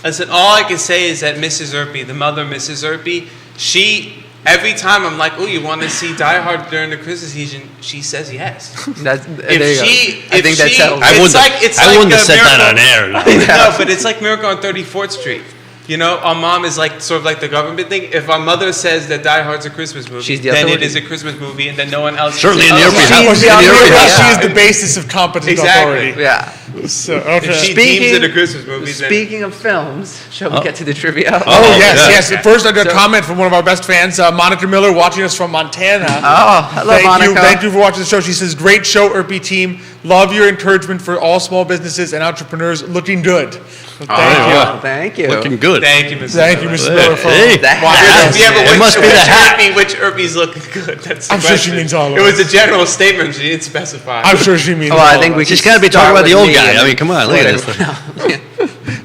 Listen, all I can say is that Mrs. Erpy, the mother, Mrs. Erpy, she. Every time I'm like, oh, you want to see Die Hard during the Christmas season? She says yes. That's, If there you go. she, I think that settles I it. wouldn't. it's I like wouldn't a have said that miracle. on air. No, but it's like Miracle on 34th Street. You know, our mom is like sort of like the government thing. If our mother says that Die Hard's a Christmas movie, She's the then authority. it is a Christmas movie, and then no one else. Certainly can in say, the "Oh, Erpy yeah." house. She's the In the authority. Erpy house. She is the basis of competent Exactly. authority. Yeah. So, If okay. she Speaking- deems it a Christmas movie, then Speaking of films, shall we get to the trivia? Oh, Oh, yes, yeah. yes. First, I got a comment from one of our best fans, Monica Miller, watching us from Montana. Oh, hello, Monica. Thank you for watching the show. She says, great show, Erpy team. Love your encouragement for all small businesses and entrepreneurs. Looking good. So thank you. Oh, thank you. Looking good. thank you, Mrs. Thank you, Miller. Mrs. Miller. For Hey. The watching hat. us. Yeah, but It which, must be the which hat. which Erpy's looking good? That's the I'm sure she question. means all of It was us. a general statement. She didn't specify. I'm sure she means Well, all I of think we us. She's could got to be talking start about the with old me guy. and I mean, come on, look at later. this.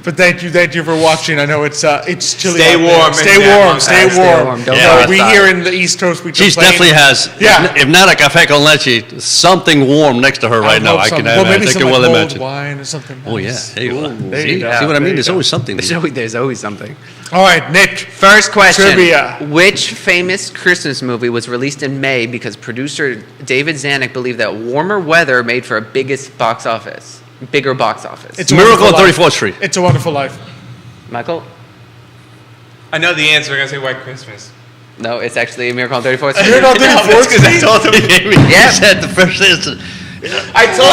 But thank you for watching. I know it's chilly. Stay out there. warm, Stay man. warm. Stay Stay warm. warm. Don't go No, we outside. here in the East Coast, we She complain. definitely has. Yeah. If not a cafe con leche, something warm next to her right now. hope I some- can well, maybe I some can like well mulled imagine. wine or something. Oh yeah, nice. there you go. there See, you go. see what I There mean? you There's go. always something. There's always something. All right, Nick. First question. Trivia. Which famous Christmas movie was released in May because producer David Zanuck believed that warmer weather made for a bigger box office? It's a Miracle on Wonderful Life. 34th Street. It's a Wonderful Life. Michael? I know the answer. I'm gonna say White Christmas. No, it's actually Miracle on 34th Street. Miracle on No, 34th that's 'cause I Street? told him. Yeah. He said the first answer. I told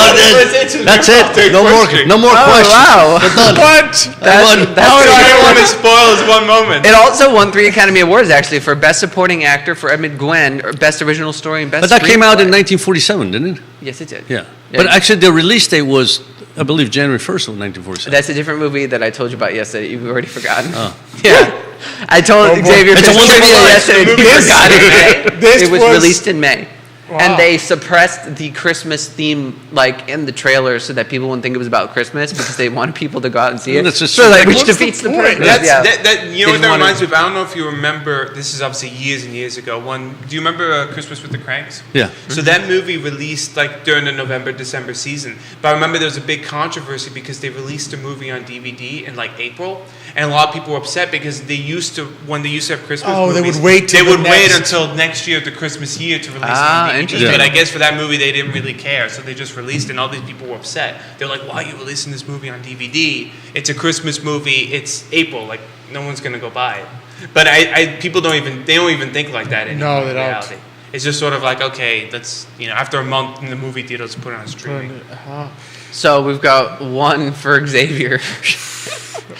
him. That's it. No more. No more Oh, questions. wow. We're done. What? Everyone- That's I pretty didn't good. want to spoil his one moment. It also won 3 Academy Awards, actually, for Best Supporting Actor for Edmund Gwenn, or Best Original Story, and Best But that came out in Screenplay. 1947, didn't it? Yes, it did. Yeah. But actually, the release date was I believe January 1st of 1947. That's a different movie that I told you about yesterday. You've already forgotten. Oh. Yeah. I told Oh, boy. Xavier It's a this Wonderful trivia Life. yesterday. The You movie forgot is- in May. This It was was- released in May. Wow. And they suppressed the Christmas theme, like in the trailer, so that people wouldn't think it was about Christmas because they wanted people to go out and see it. That's just- so, like, like, which what's the defeats the point? purpose. That's, Yeah. that, you know what Didn't that wanna- reminds me of? I don't know if you remember, this is obviously years and years ago. Do you remember Christmas with the Cranks? Yeah. So that movie released like during the November-December season. But I remember there was a big controversy because they released a movie on DVD in like April. And a lot of people were upset because when they used to have Christmas Oh, they movies, would wait till they would the wait next- until next year, the Christmas year, to release it Ah, on DVD. interesting. But I guess for that movie, they didn't really care. So they just released it, and all these people were upset. They're like, why are you releasing this movie on DVD? It's a Christmas movie. It's April. Like, no one's going to go buy it. But people don't even think like that anymore. No, they in don't. reality. It's just sort of like, okay, let's, after a month in the movie theater, let's put it on streaming. So we've got one for Xavier.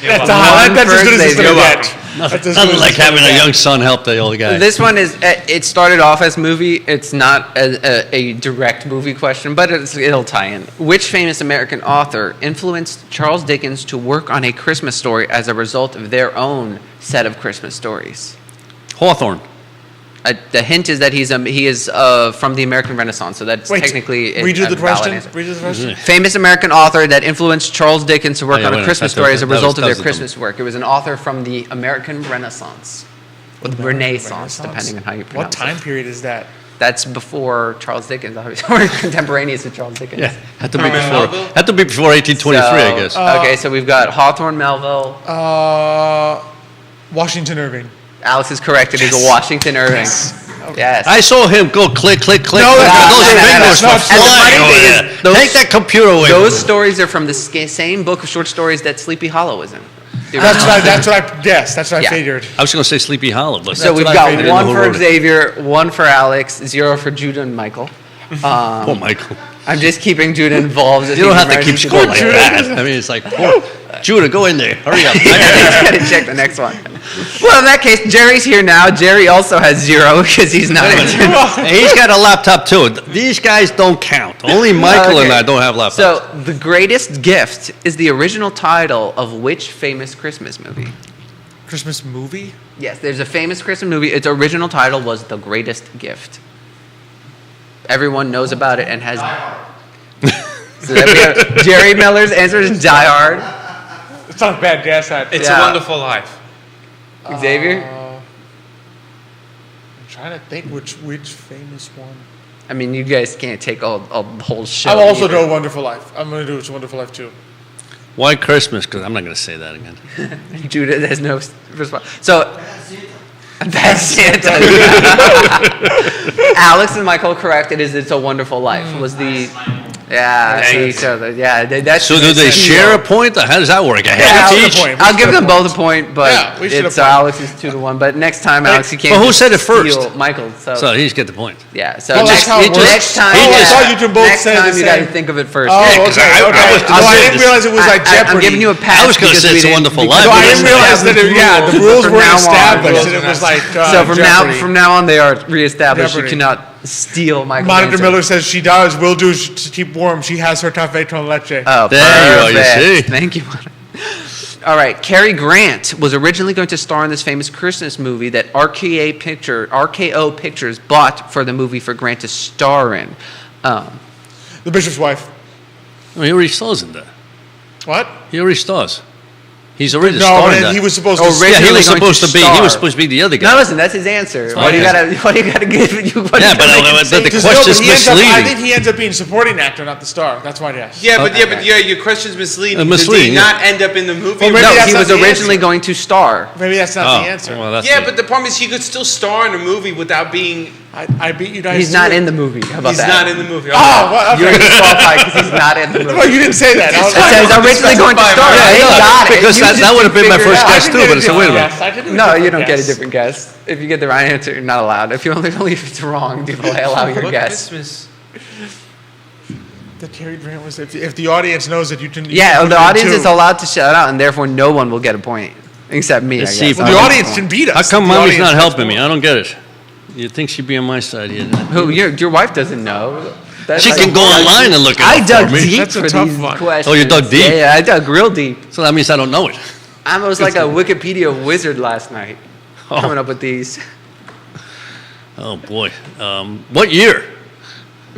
Yeah, That's well, that's as good as it's You're gonna welcome. get. Nothing, That's as nothing good as like it's gonna having a get. young son help the old guy. This one is, it started off as movie. It's not a direct movie question, but it'll tie in. Which famous American author influenced Charles Dickens to work on A Christmas Story as a result of their own set of Christmas stories? Hawthorne. The hint is that he is from the American Renaissance, so that's Wait, technically redo a the valid question. answer. Redo the question. Famous American author that influenced Charles Dickens to work yeah, on wait A a Christmas minute. Story as a That was- result of that their was the Christmas work. It was an author from the American Renaissance. Or the Renaissance, depending on how you What pronounce time it. period is that? That's before Charles Dickens, obviously. We're contemporaneous with Charles Dickens. Yeah, had to be Herman before. Melville? Had to be before 1823, I guess. Okay, so we've got Hawthorne, Melville. Washington Irving. Alex is correct. It is a Washington Irving. Yes. I saw him go click, click, click. No, click. that's Those not- fingers that's were not true. flying And the funny over thing there. is, those- Take that computer away. Those from me. stories are from the same book of short stories that Sleepy Hollow is in. The That's original. what I guessed. That's what Yeah. I figured. I was going to say Sleepy Hollow, but So we've what I got figured. one Who for wrote it? Xavier, one for Alex, 0 for Judah and Michael. poor Michael. I'm just keeping Judah involved. You don't have to keep score like that. I mean, it's like, poor, Judah, go in there. Hurry up. I gotta check the next one. Well, in that case, Jerry's here now. Jerry also has 0 because he's not. And he's got a laptop too. These guys don't count. Only Michael and Okay. I don't have laptops. So, The Greatest Gift is the original title of which famous Christmas movie? Christmas movie? Yes, there's a famous Christmas movie. Its original title was The Greatest Gift. Everyone knows about it and has. So then we have Jerry Miller's answer is Die Hard. It's not a bad guess. It's Yeah. a Wonderful Life. Xavier? I'm trying to think which famous one. I mean, you guys can't take a whole show. I'll also either. do Wonderful Life. I'm going to do It's a Wonderful Life too. Why Christmas? Because I'm not going to say that again. Judah has no response. So, Bad Santa. Alex and Michael correct. It's a Wonderful Life. Was the see, so that's So do they share a point? Or how does that work? A Yeah, half I'll each? give a point. I'll give them both a point, but Yeah, we should it's have point. Alex is 2-1. But next time, Alex, you can't. But who just said it first? steal Michael. So he's get the point. Yeah. So Well, next, that's how it works. next time, Oh, I yeah, thought you two both next said the time you got to same. think of it first. Oh, Yeah, because okay. I Okay. was Oh, I considered didn't realize it was like Jeopardy. I'm giving you a pass. I was gonna because say we It's a didn't- Wonderful because Life. No, we I didn't didn't realize that. establish The rules From weren't now on, established, it and it was wasn't like So Jeopardy. from now on, they are reestablished. Jeopardy. You cannot steal Michael's Monica answer. Miller says she does. Will do to keep warm. She has her cafe con leche. Oh, There you go, you perfect. see. Thank you. All right, Cary Grant was originally going to star in this famous Christmas movie that RKO Pictures bought for the movie for Grant to star in. The Bishop's Wife. Well, he already stars in that. What? He already stars. He's already No, starring but that. he was supposed to. Oh, Yeah, he originally was going supposed to to be. He star. was supposed to be the other guy. No, listen, that's his answer. What do you fine. gotta give? Yeah, but the Because question's he ends up, I misleading. think he ends up being supporting actor, not the star. That's why I asked. Yeah, but your question's misleading. Misleading, Did he yeah. not end up in the movie? Well, maybe No, that's he not was the originally answer. going to star. Maybe that's not the answer. Well, that's Yeah, the- but the problem is he could still star in a movie without being. I beat you guys. He's to not it. in the movie. How about He's that? not in the movie. Oh, well, You're okay. disqualified because he's not in the movie. No, you didn't say that. I was It says originally going to star. Yeah, They no, got it. because You that just would have been my figured it first out. guess too, but I said, wait a minute. No, you don't get a different guess. If you get the right answer, you're not allowed. If you only if it's wrong, do they allow your What guess? Christmas? The Cary Grant was. If the audience knows that you can. Yeah, you the can audience too. is allowed to shout out, and therefore no one will get a point except me. Let's I see guess. if Well, the audience can beat us. How come The mommy's audience not gets helping me? more. I don't get it. You'd think she'd be on my side here. Who your wife doesn't know. She can go online and look it I up dug for me. deep That's a for tough these one. questions. Oh, you dug deep? Yeah, I dug real deep. So that means I don't know it. I was like a Wikipedia wizard last night, Oh. coming up with these. Oh boy. What year?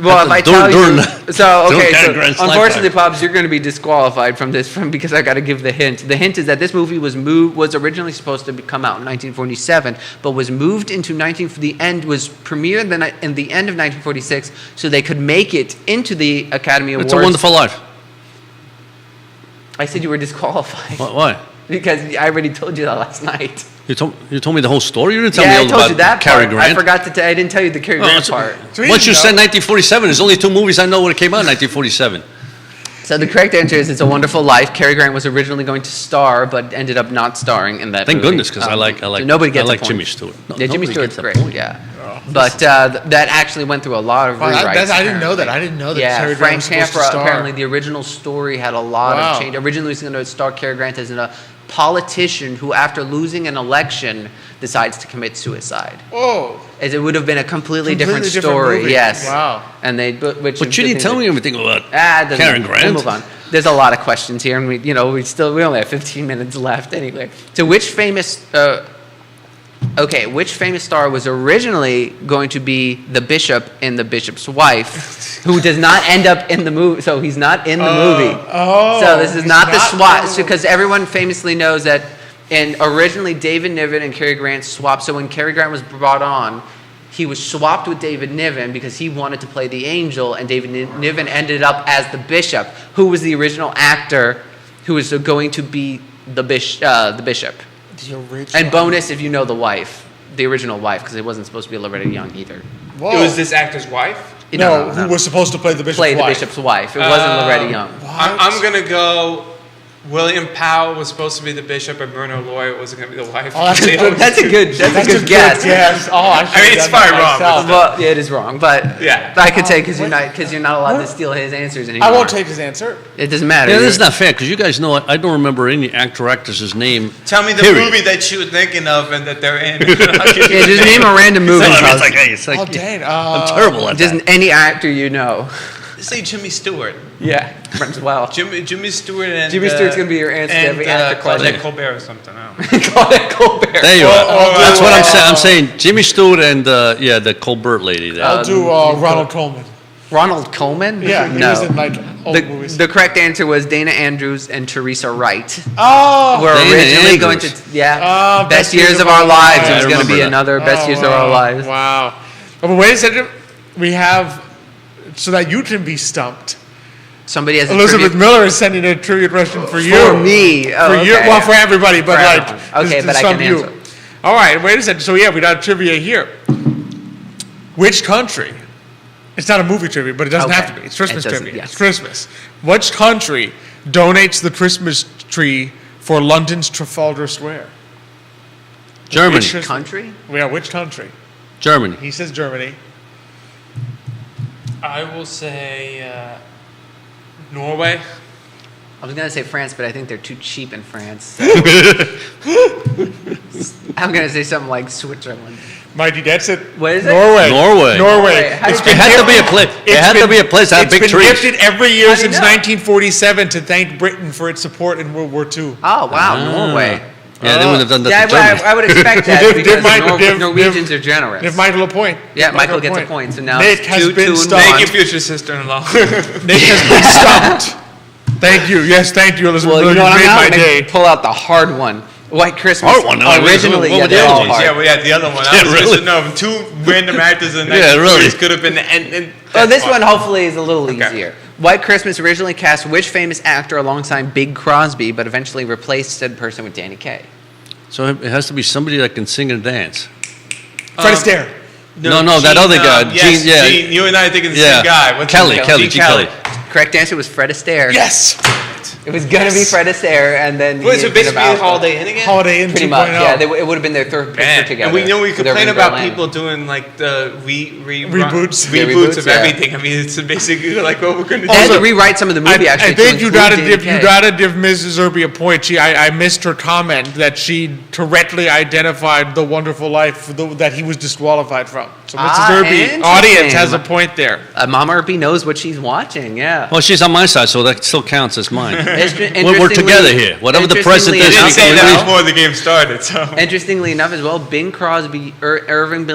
Well, if I During- tell you, during- so during okay, Cary so Grant's unfortunately, lifetime. Pops, you're going to be disqualified from this, because I got to give the hint. The hint is that this movie was originally supposed to come out in 1947, but was moved into the end was premiered in the end of 1946, so they could make it into the Academy Awards. It's a Wonderful Life. I said you were disqualified Why? because I already told you that last night. You told me the whole story. You didn't tell Yeah, me I all told about you that Cary part. Grant. I forgot to. I didn't tell you the Cary Grant so- part. So we Once you didn't said know. 1947, there's only 2 movies I know when it came out in 1947. So the correct answer is It's a Wonderful Life. Cary Grant was originally going to star, but ended up not starring in that Thank movie. goodness, because I like so nobody gets I like a point. Jimmy Stewart. No, Yeah, Jimmy nobody Stewart's gets a great. point. Yeah, but that actually went through a lot of Wow, rewrites. I didn't know that. apparently. I didn't know that Yeah, Cary Grant Frank was supposed to Capra. star. Apparently, the original story had a lot Wow. of change. Originally, he was going to star Cary Grant as a politician who, after losing an election, decides to commit suicide. Oh, As it would have been a completely Completely different different story. movie. Yes. Wow. And they, which But you didn't tell me everything about it doesn't Cary matter. Grant. We'll move on. There's a lot of questions here, and we only have 15 minutes left anyway. So which famous star was originally going to be the bishop in The Bishop's Wife, who does not end up in the movie? So he's not in the movie. oh, So this is he's not the not swap, in the- because everyone famously knows that. And originally, David Niven and Cary Grant swapped. So when Cary Grant was brought on, he was swapped with David Niven because he wanted to play the angel, and David Niven ended up as the bishop, who was the original actor who was going to be the bishop. The original. And bonus if you know the wife, the original wife, because it wasn't supposed to be Loretta Young either. Whoa. It was this actor's wife. No, who was supposed to play the bishop's play the wife? bishop's wife? It wasn't Loretta Young. I'm gonna go. William Powell was supposed to be the bishop, and Myrna Loy wasn't gonna be the wife. Oh, that's a good- That's a good. That's a good guess. Yes. Oh, I should I mean, have it's done that probably wrong, myself. Well, yeah, it is wrong, but Yeah. I could take because you're not allowed to steal his answers anymore. I won't take his answer. It doesn't matter. Yeah, this is not fair because you guys know I don't remember any actor or actress's name. Tell me the Period. movie that you were thinking of and that they're in. Yeah, just name a random movie. It's Charles. like, hey, it's like Oh, dang. I'm terrible at Just that. any actor you know. Say Jimmy Stewart. Yeah, runs well. Jimmy Stewart and Jimmy Stewart's gonna be your answer to and, every actor Claudette question. Colbert or something. I don't know. Claudette Colbert. There you are. That's what I'm saying. wow. I'm saying Jimmy Stewart and the Colbert lady. There. I'll do Ronald Coleman. Ronald Coleman? Yeah, he no. was in like old movies. The correct answer was Dana Andrews and Teresa Wright. Oh, We're Dana originally going Andrews. to, yeah, Oh, best years of our lives. It I was going to remember be that. another best years of our lives. Wow. Oh, but wait a second. We have, so that you can be stumped. Somebody has a Elizabeth trivia Miller is sending a trivia question for you. for me. Oh, For you, okay. well, for everybody, but For like, everyone. Okay, this but is I some can you. answer. All right, wait a second. So yeah, we got trivia here. Which country? It's not a movie trivia, but it doesn't Okay. have to be. It's Christmas It doesn't, trivia. yes. It's Christmas. Which country donates the Christmas tree for London's Trafalgar Square? Germany. Which Country? Yeah, which country? Germany. He says Germany. I will say Norway. I was going to say France, but I think they're too cheap in France. I'm going to say something like Switzerland. Mighty, that's it. What is it? Norway. Norway. Norway. How It's do you- been It had to be a gifted- place. It it's had to been- be a place that had it's big been trees. gifted every year How do you since know? 1947 to thank Britain for its support in World War II. Oh, wow, Norway. Yeah, they wouldn't have done that Yeah, to Germany. I would expect that Give because Michael- give- Norwegians are generous. Give Michael a point. Yeah, Give Michael gets a point. So now Nick it's has 2-2 been and stumped. Thank one. you, future sister-in-law. Nick has been stumped. Thank you. Yes, thank you, Elizabeth. Well, you know what made I'm my going day. to pull out the hard one. White Christmas. Hard one? No, Originally, what yeah, were the they're other all ones? hard. Yeah, well, yeah, the other one. I Yeah, was really? supposed to know. Two random actors in the Yeah, 1940s really. could have been. And Oh, this that's one fine. hopefully is a little Okay. easier. White Christmas originally cast which famous actor alongside Bing Crosby, but eventually replaced said person with Danny Kaye? So it has to be somebody that can sing and dance. Fred Astaire. No, that other guy, Yes, Gene, yeah. Gene, you and I are thinking the Yeah. same guy. What's Kelly, his name? Kelly, Gene Gene Kelly. Correct answer was Fred Astaire. Yes. It was gonna be Fred Astaire, and then Wait, he so ended basically up out. Holiday Inn again? Holiday Inn Pretty 2.0. much, yeah. It would have been their third picture Man, together. and we know we with Irving complain about Berlin. people doing like the Reboots. Yeah, reboots reboots, of yeah. everything. I mean, it's basically like what we're gonna They had do. to rewrite some of the movie actually. I to think you include gotta Danny give Kaye. Mrs. Irby a point. I missed her comment that she correctly identified The Wonderful Life that he was disqualified from. So Mrs. Irby, audience has a point there. Mama Irby knows what she's watching. Yeah. Well, she's on my side, so that still counts as mine. We're Interestingly- together here. Whatever the present interestingly is, They didn't enough- say that we- before the game started, so. Interestingly enough, as well, Bing Crosby, Irving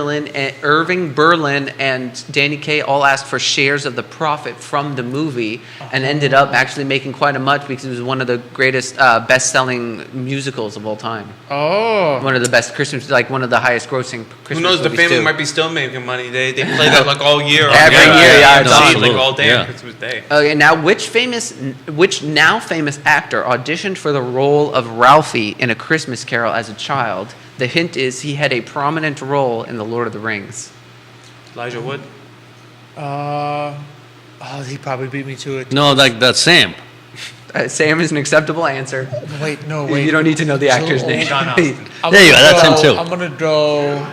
Berlin, and Danny Kaye all asked for shares of the profit from the movie, and ended up actually making quite a much because it was one of the greatest best-selling musicals of all time. Oh. One of the best Christmas, like one of the highest-grossing Christmas Who knows? The movies, family too. might be still making money. They play that like all year. Every year, yeah, it's on. Like all day Yeah. on Christmas Day. Okay, now which now famous actor auditioned for the role of Ralphie in A Christmas Carol as a child? The hint is he had a prominent role in The Lord of the Rings. Elijah Wood. He probably beat me to it. No, that's Sam. Sam is an acceptable answer. Wait, no, wait. You don't need to know the actor's Joel. name. Sean Astin. There you go, that's him too. I'm gonna go.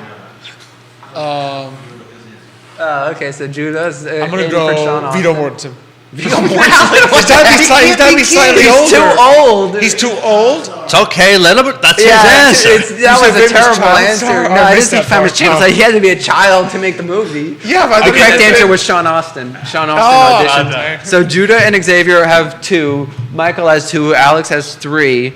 Okay, so Judah's I'm gonna in for Sean go Vito Austin. Mortensen. Vito Mortensen. He's gotta be slightly older. He's too old. He's too old. It's okay, let him, that's Yeah, his answer. that You was said a famous terrible child answer. star? No, Oh, I I missed didn't say that famous part. child. Oh. Like, he had to be a child to make the movie. Yeah, but The correct answer was Sean Austin. Sean Austin auditioned. okay. So Judah and Xavier have 2. Michael has 2. Alex has 3.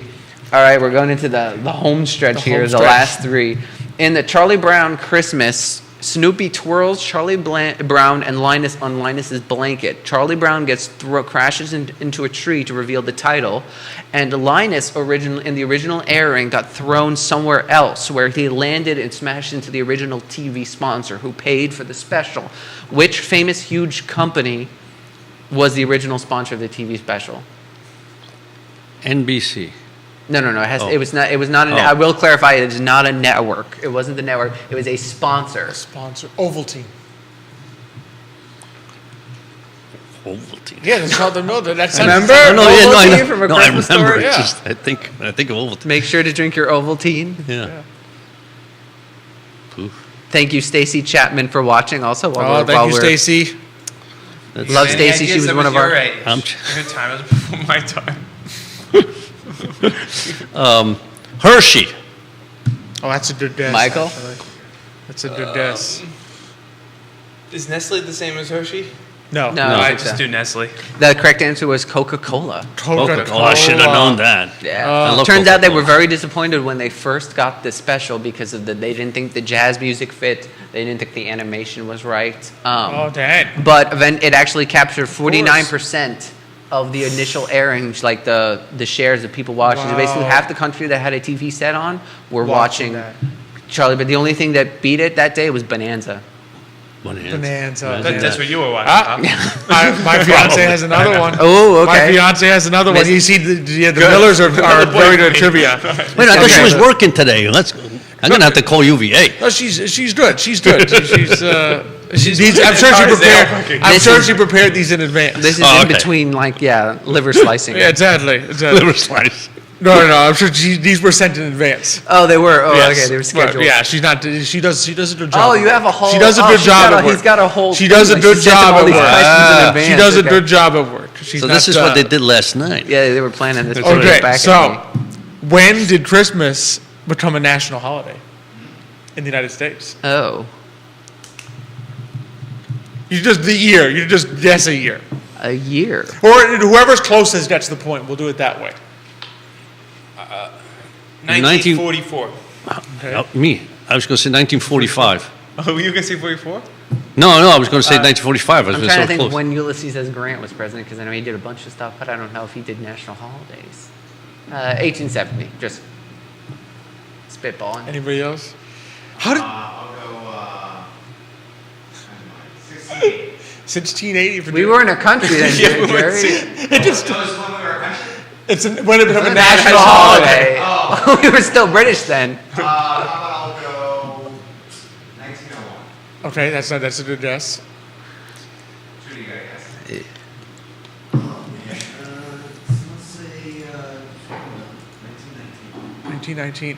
All right, we're going into the home stretch here, home the stretch. last 3. In the Charlie Brown Christmas, Snoopy twirls Charlie Brown and Linus on Linus's blanket. Charlie Brown crashes into a tree to reveal the title, and Linus, in the original airing, got thrown somewhere else, where he landed and smashed into the original TV sponsor, who paid for the special. Which famous huge company was the original sponsor of the TV special? NBC. No. Oh. It was not. It was not. Oh. I will clarify. It is not a network. It wasn't the network. It was a sponsor. Sponsor Ovaltine. Ovaltine. Yeah, that's called them. No, that's Remember? I Ovaltine know. from A No, I Christmas remember. Story? It's Yeah. just, I think of Ovaltine. Make sure to drink your Ovaltine. Yeah. Oof. Thank you, Stacy Chapman, for watching. Also, while Oh, we're, thank while you, we're Stacy. Love Any Stacy. She ideas was that one of our. your age? I'm- Your time was before my time. Hershey. Oh, that's a good guess. Michael? actually. That's a good guess. Is Nestle the same as Hershey? No. No, No. I I think just so. do Nestle. The correct answer was Coca-Cola. Coca-Cola. Oh, I should have known that. Yeah. I love Turns out they Coca-Cola. were very disappointed when they first got the special because of they didn't think the jazz music fit. They didn't think the animation was right. Oh, dang. But then it actually captured 49% of the initial airings, like the shares of people watching. So basically, Wow. half the country that had a TV set on were Watching watching that. Charlie. But the only thing that beat it that day was Bonanza. Bonanza. That's what you were watching. Ah, my fiance has another one. Oh, My okay. fiance has another one. Miss- You see, the Millers are very good at trivia. Wait, I thought she Okay. was working today. I'm going to have to call UVA. No, she's good. She's good. I'm sure she hard as they are prepared. working. I'm This sure is- she prepared these in advance. This is Oh, in okay. between, liver slicing. Yeah, exactly. Liver slice. No. I'm sure these were sent in advance. Oh, they were. Oh, Yes. okay. They were Well, scheduled. yeah, she's not. She does a good job. Oh, at you work. have a whole. She does a oh, good she's job got at work. He's got a whole. She does a thing, good she sent him job all at these work. questions in advance, She does a okay. good job at work. She's So this not, is what they did last night. Yeah, they were planning this. Okay, back so when did Christmas become a national holiday in the United States? Oh, You just the year. You just guess a year, a year. or whoever's closest gets the point. We'll do it that way. 1944. Me. I was going to say 1945. Oh, you can say 44? No, I was going to say 1945. I was I'm going trying to so think close. when Ulysses S. Grant was president, because I know he did a bunch of stuff, but I don't know if he did national holidays. 1870. Just spitballing. Anybody else? How did I'll go 68. 1680 for We were in a country then, Yeah, we were Jerry. It just That was when we were a country? when it became a National national holiday. holiday. We were still British then. How about I'll go 1901? Okay, that's a good guess. Who do you got, guess? Let's say 1919. 1919.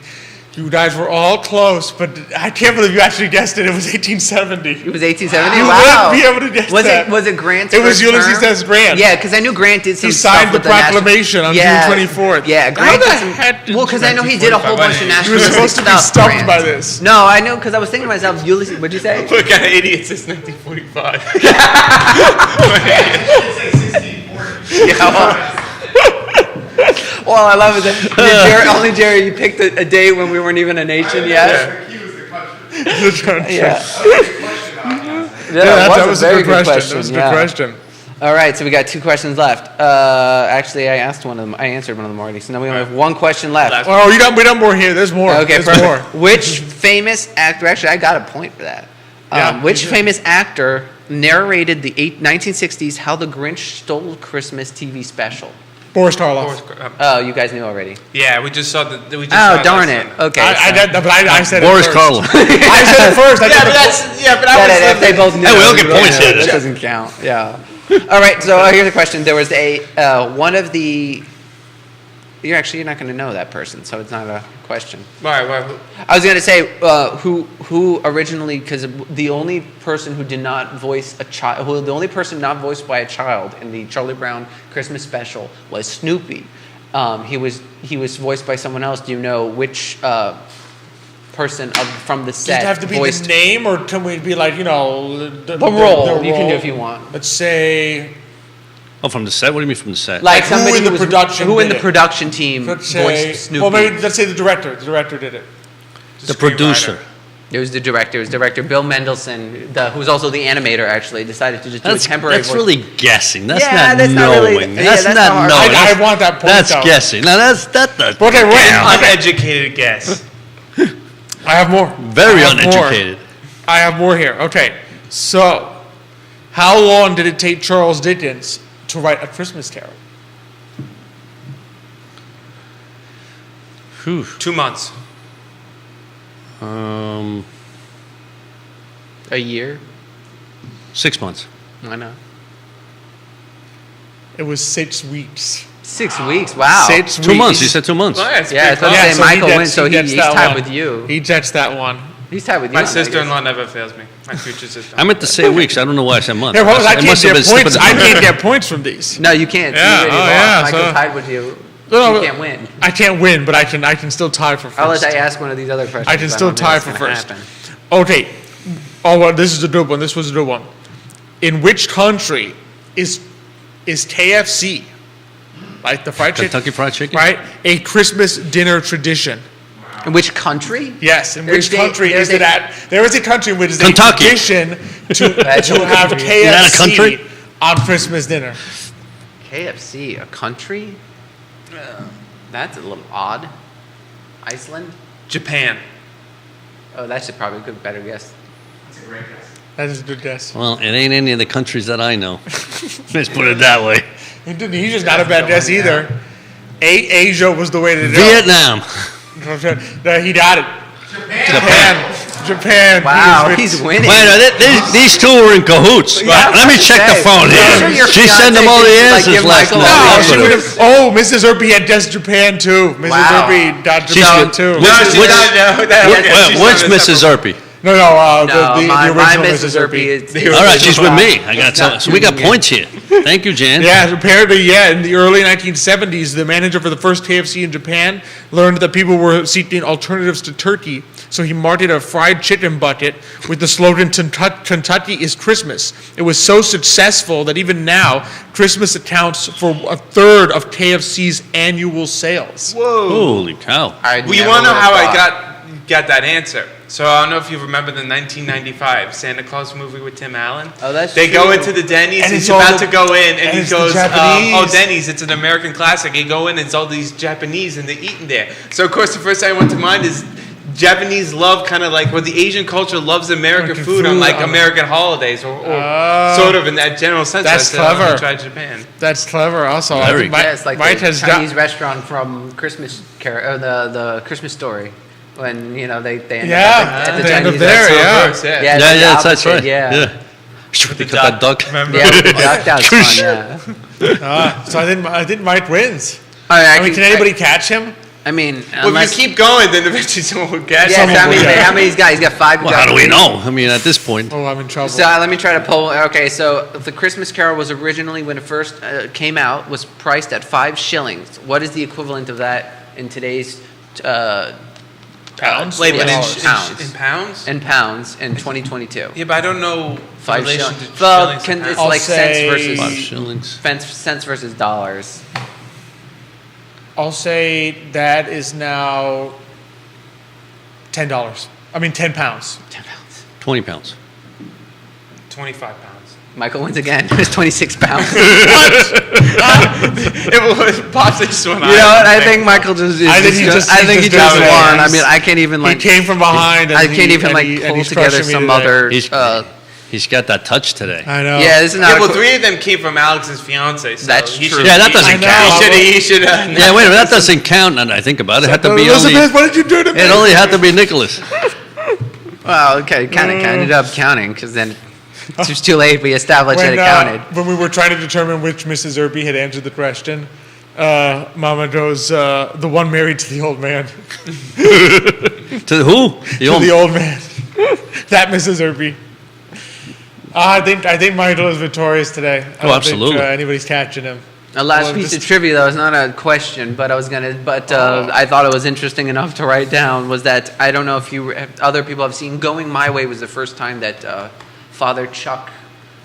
You guys were all close, but I can't believe you actually guessed it. It was 1870. It was 1870. You Wow. wouldn't be able to guess was that. Was it Grant's? It was first Ulysses term? S. Grant. Yeah, because I knew Grant did some. He signed stuff the with national- proclamation on Yeah, June 24th. Yeah, Grant How the did some. heck did Well, because I know he did a whole bunch of You were nationalistic supposed to be stuff. stumped Grant. by this. No, I know because I was thinking to myself, Ulysses. What'd you say? What kind of idiot says 1945? It's like 1640. Yeah, well, I love it. Only Jerry, you picked a date when we weren't even a nation yet. He was the country. Yeah. Question on that. That was a good question. That was a good yeah. question. All right, so we got 2 questions left. Actually, I asked one of them. I answered one of them already. So now we only have 1 question left. Oh, we got more here. There's more. Okay, There's perfect. more. Which famous actor? Actually, I got a point for that. Yeah, Which you did. famous actor narrated the 1960s How the Grinch Stole Christmas TV special? Boris Karloff. Oh, you guys knew already. Yeah, we just saw the. We just Oh, saw darn last it. one. Okay. I said Boris it first. Karloff. I said it first. I Yeah, did but the- that's but I Got was it, if they both knew. Hey, we all get Yeah, points here. That doesn't count. Yeah. All right. So here's a question. There was one of the. You're not going to know that person, so it's not a question. Why? I was going to say who originally, because the only person who did not voice a child, the only person not voiced by a child in the Charlie Brown Christmas special was Snoopy. He was voiced by someone else. Do you know which person from the Does set it have to be voiced the name, or can we be like, the role? You can do if you want. Let's say, Oh, from the set? What do you mean from the set? Like who somebody in the was- production who in did the it? production team let's say, voiced Snoopy. well, maybe let's say the director. The director did it. the producer. It was the director. It was director Bill Mendelsohn, who was also the animator. Actually, decided to just do That's, a temporary. that's voice. really guessing. That's Yeah, not that's not really- knowing. yeah, that's that's not not hard. knowing. I That's- want that point, That's though. guessing. Now that's Okay, wait. Uneducated guess. I have more. very I have more. uneducated. I have more here. Okay, so how long did it take Charles Dickens to write A Christmas Carol? Whew. 2 months. A year. 6 months. I know. It was 6 weeks. 6 weeks. Wow. 6 2 weeks. months. You said 2 months. Well, that's Yeah, pretty so close. say Michael wins, so gets he's that tied one. with you. He gets that one. He's tied with you. My on that, I guess. sister-in-law never fails me. My future sister. I meant to say weeks. I don't know why I said months. Here, what was I It can't must have get been slip points. of the I tongue. can't get points from these. No, you can't. Yeah, You already oh, lost. yeah, Michael so- tied with you. No, You can't win. I can't win, but I can still tie for first. Unless I ask one of these other questions. I can still don't think tie that's for gonna first. happen. Okay. Oh, well, this is a good one. This was a good one. In which country is KFC, like the fried chicken, Kentucky Fried Chicken? right, a Christmas dinner tradition? In which country? Yes. In There's which a- country there's is it a- at? There is a country in which is a Kentucky. tradition to have KFC that a country? on Christmas dinner. KFC, a country? That's a little odd. Iceland? Japan. Oh, that's probably a good, better guess. That's a great guess. That is a good guess. Well, it ain't any of the countries that I know. Let's put it that way. He's just not a bad guess either. Asia was the way to do it. Vietnam. No, he got it. Japan. Wow, He was he's winning. Wait, these two were in cahoots. Yeah, Let me I was check gonna the say. phone I'm sure here. your She sent them fiancé all the thinks, like, answers give last Michael night. a No, Yeah, she but would it have. Oh, Mrs. Irby had guessed Japan too. Mrs. Wow. Irby got She's- Japan too. Which- No, she which- don't know. What's Mrs. Irby? No, No, the my original Mrs. Irby is. All right, she's with me. I got It's not so we got tuning in. points here. Thank you, Jan. Yeah, apparently, yeah. In the early 1970s, the manager for the first KFC in Japan learned that people were seeking alternatives to turkey, so he marketed a fried chicken bucket with the slogan "Kentucky is Christmas." It was so successful that even now, Christmas accounts for a third of KFC's annual sales. Holy cow. Well, you want to know how I got that answer? So I don't know if you remember the 1995 Santa Claus movie with Tim Allen. Oh, that's They true. go into the Denny's, And he's it's all about the- to go in, and and he it's the goes, Japanese. "Oh, Denny's, it's an American classic." You go in, and it's all these Japanese, and they're eating there. So of course, the first thing I went to mind is Japanese love, kind of like, well, the Asian culture loves American food on like American holidays, or sort of in that general sense. That's I said, "Oh, clever. Try Japan. That's clever. Also, Very. I think Yeah, it's like Mike the has Chinese got. restaurant from Christmas the Christmas Story, when they end Yeah, up at the they end up Chinese there, restaurant. yeah. Reverse, yeah. Yeah, Yeah, the that's opposite, right. Yeah. Should we cut that duck? Remember? Yeah, with the duck, that was fun, yeah. So I think Mike wins. All right, I mean, can anybody catch him? I mean, Well, unless if you keep going, then eventually someone will guess. yeah, how many, will guess. how many he's got? He's got 5. Well, how do we know? I mean, at this point, Oh, I'm in trouble. So let me try to pull. Okay, so the Christmas Carol was originally, when it first came out, was priced at 5 shillings. What is the equivalent of that in today's Pounds? Wait, but Pounds. in pounds? in pounds in 2022? Yeah, but I don't know 5 relation shillings. to Well, shillings and it's pounds. like say- cents 5 versus shillings. cents versus dollars. I'll say that is now $10. I mean, 10 pounds. 10 pounds. 20 pounds. 25 pounds. Michael wins again. It's 26 pounds. It was possibly just one You know what? I think Michael just. I think he just- I he think he just just did it. won. I mean, I can't even He like. came from behind. And I can't even like pull he's together crushing me some today. other. He's, he's got that touch today. I know. Yeah, this is not. Yeah, a well, qu- 3 of them came from Alex's fiance. So That's he true. should- Yeah, that doesn't I know. count. He should. Yeah, wait a minute, that doesn't count. Now that I think about it, it had to be Elizabeth, only. what did you do to me? It only had to be Nicholas. Well, okay, kind of ended up counting because then it was too late. We established that it counted. When we were trying to determine which Mrs. Irby had answered the question, Mama goes, the one married to the old man. To who? The To old- the old man. That Mrs. Irby. I think Michael is victorious today. I don't absolutely. think anybody's catching him. A last Well, piece just- of trivia, though, is not a question, but I thought it was interesting enough to write down. Was that I don't know if other people have seen Going My Way was the first time that Father Chuck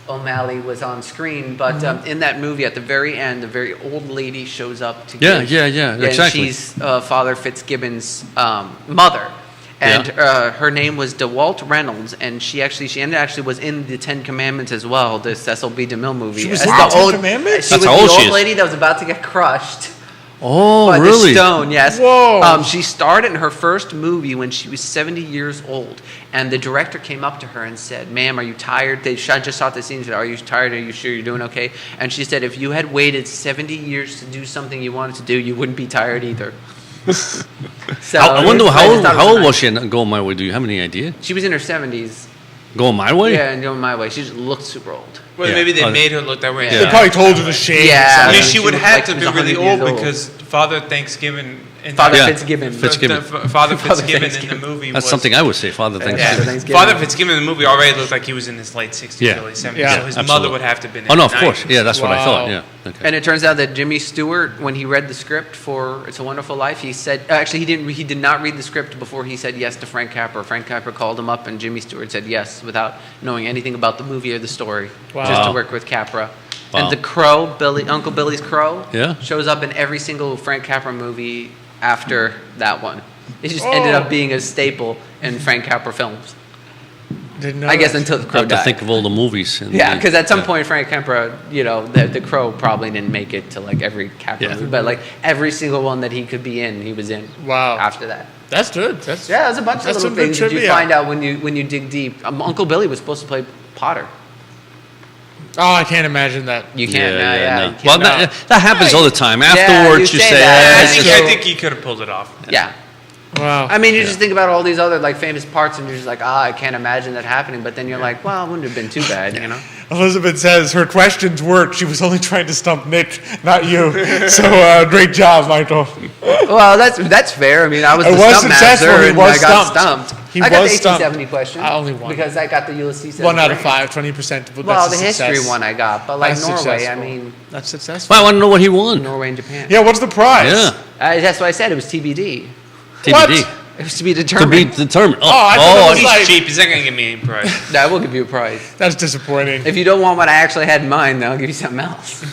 O'Malley was on screen, but Mm-hmm. in that movie, at the very end, a very old lady shows up to Yeah, give, yeah, and exactly. she's Father Fitzgibbon's mother. And her name was DeWalt Reynolds, and she actually was in the Ten Commandments as well, the Cecil B. DeMille movie. She was As in the the Ten old- Commandments? She That's was how old the she old is. lady that was about to get crushed Oh, by really? the stone, yes. Whoa. She starred in her first movie when she was 70 years old, and the director came up to her and said, "Ma'am, are you tired?" They just shot the scene and said, "Are you tired? Are you sure you're doing okay?" And she said, "If you had waited 70 years to do something you wanted to do, you wouldn't be tired either." So I wonder I how just old, thought it how old nice. was she in Going My Way? Do you have any idea? She was in her 70s. Going My Way? Yeah, and Going My Way. She just looked super old. Well, Yeah. maybe they Oh, made her look that way. Yeah. They probably told her to shave. Yeah. or I something. mean, she would looked have like to she be was really 100 years old old. because Father Thanksgiving. In Father Yeah. Fitzgibbon. Fitzgibbon. Father Fitzgibbon in the Thanksgiving. movie. That's was, something I would say, Father Yeah. Thanksgiving. Father Thanksgiving. Father Fitzgibbon in the movie already looked like he was in his late 60s, Yeah. early 70s. Yeah. So his Absolutely. mother would have to have been in Oh, no, the of course. 90s. Yeah, that's what I thought, Wow. yeah. Okay. And it turns out that Jimmy Stewart, when he read the script for It's a Wonderful Life, he said, actually, he did not read the script before he said yes to Frank Capra. Frank Capra called him up, and Jimmy Stewart said yes without knowing anything about the movie or the story, Wow. just to Wow. work with Capra. Wow. And the Crow, Uncle Billy's Crow, Yeah. shows up in every single Frank Capra movie after that one. It just ended up being a staple in Frank Capra films. Didn't know I guess that. until the I Crow have to died. think of all the movies. And Yeah, the- because at some yeah. point Frank Capra, the Crow probably didn't make it to like every Capra Yeah. movie, but like every single one that he could be in, he was in. Wow. After that, That's good. That's yeah, there's a bunch of That's little some good things that you trivia. find out when you dig deep. Uncle Billy was supposed to play Potter. Oh, I can't imagine that. You can't. Yeah, yeah, no. you can't. Well, that happens all the time. you Afterwards, you say say, that. I "Ah, think, it's just-" I think he could have pulled it off. Yeah. Wow. I mean, you just think about all these other like famous parts, and you're just like, I can't imagine that happening. But then you're like, well, it wouldn't have been too bad, you know? Elizabeth says her questions worked. She was only trying to stump Nick, not you. So great job, Michael. Well, that's fair. I mean, I was It the was stump successful. master, He and was I got stumped. stumped. He I got was the stumped. 1870 question. I only one. Because I got the Ulysses. 1 out of 5, 20%. But Well, that's the a history success. one I got, but like That's Norway, successful. I mean, That's successful. Well, I want to know what he won. Norway and Japan. Yeah, what's the prize? Yeah. That's why I said it was TBD. TBD. What? It was to be To determined. be determined. Oh, I thought it was He's like- cheap. He's not going to give me any prize. No, I will give you a prize. That's disappointing. If you don't want what I actually had in mind, then I'll give you something else.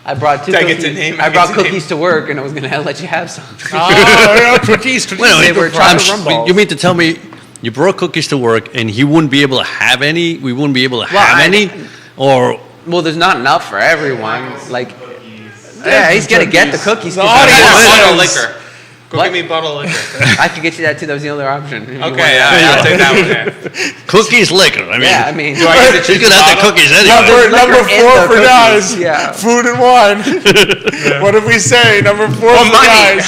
I brought two Did I cookies. get to name- I brought get to cookies to work, and I was going to let you have some. Oh, yeah, cookies. Wait a minute, They were I'm chocolate s- rum balls. You mean to tell me you brought cookies to work and he wouldn't be able to have any? We wouldn't be able to Well, have I- any? Or Well, there's not enough for everyone. Like, yeah, he's going to get the cookies. The 'cause audience I I want want a says- them. liquor. Go What? get me a bottle of liquor. I could get you that too. That was the other option. if you wanted Okay, that. I'll take that one. Yeah. cookies, liquor. I mean, Yeah, I mean, Do I get the you could have the cookies anyway. Number liquor and 4 the for cookies, guys. yeah. Food and wine. What did we say? Number 4 for money. guys.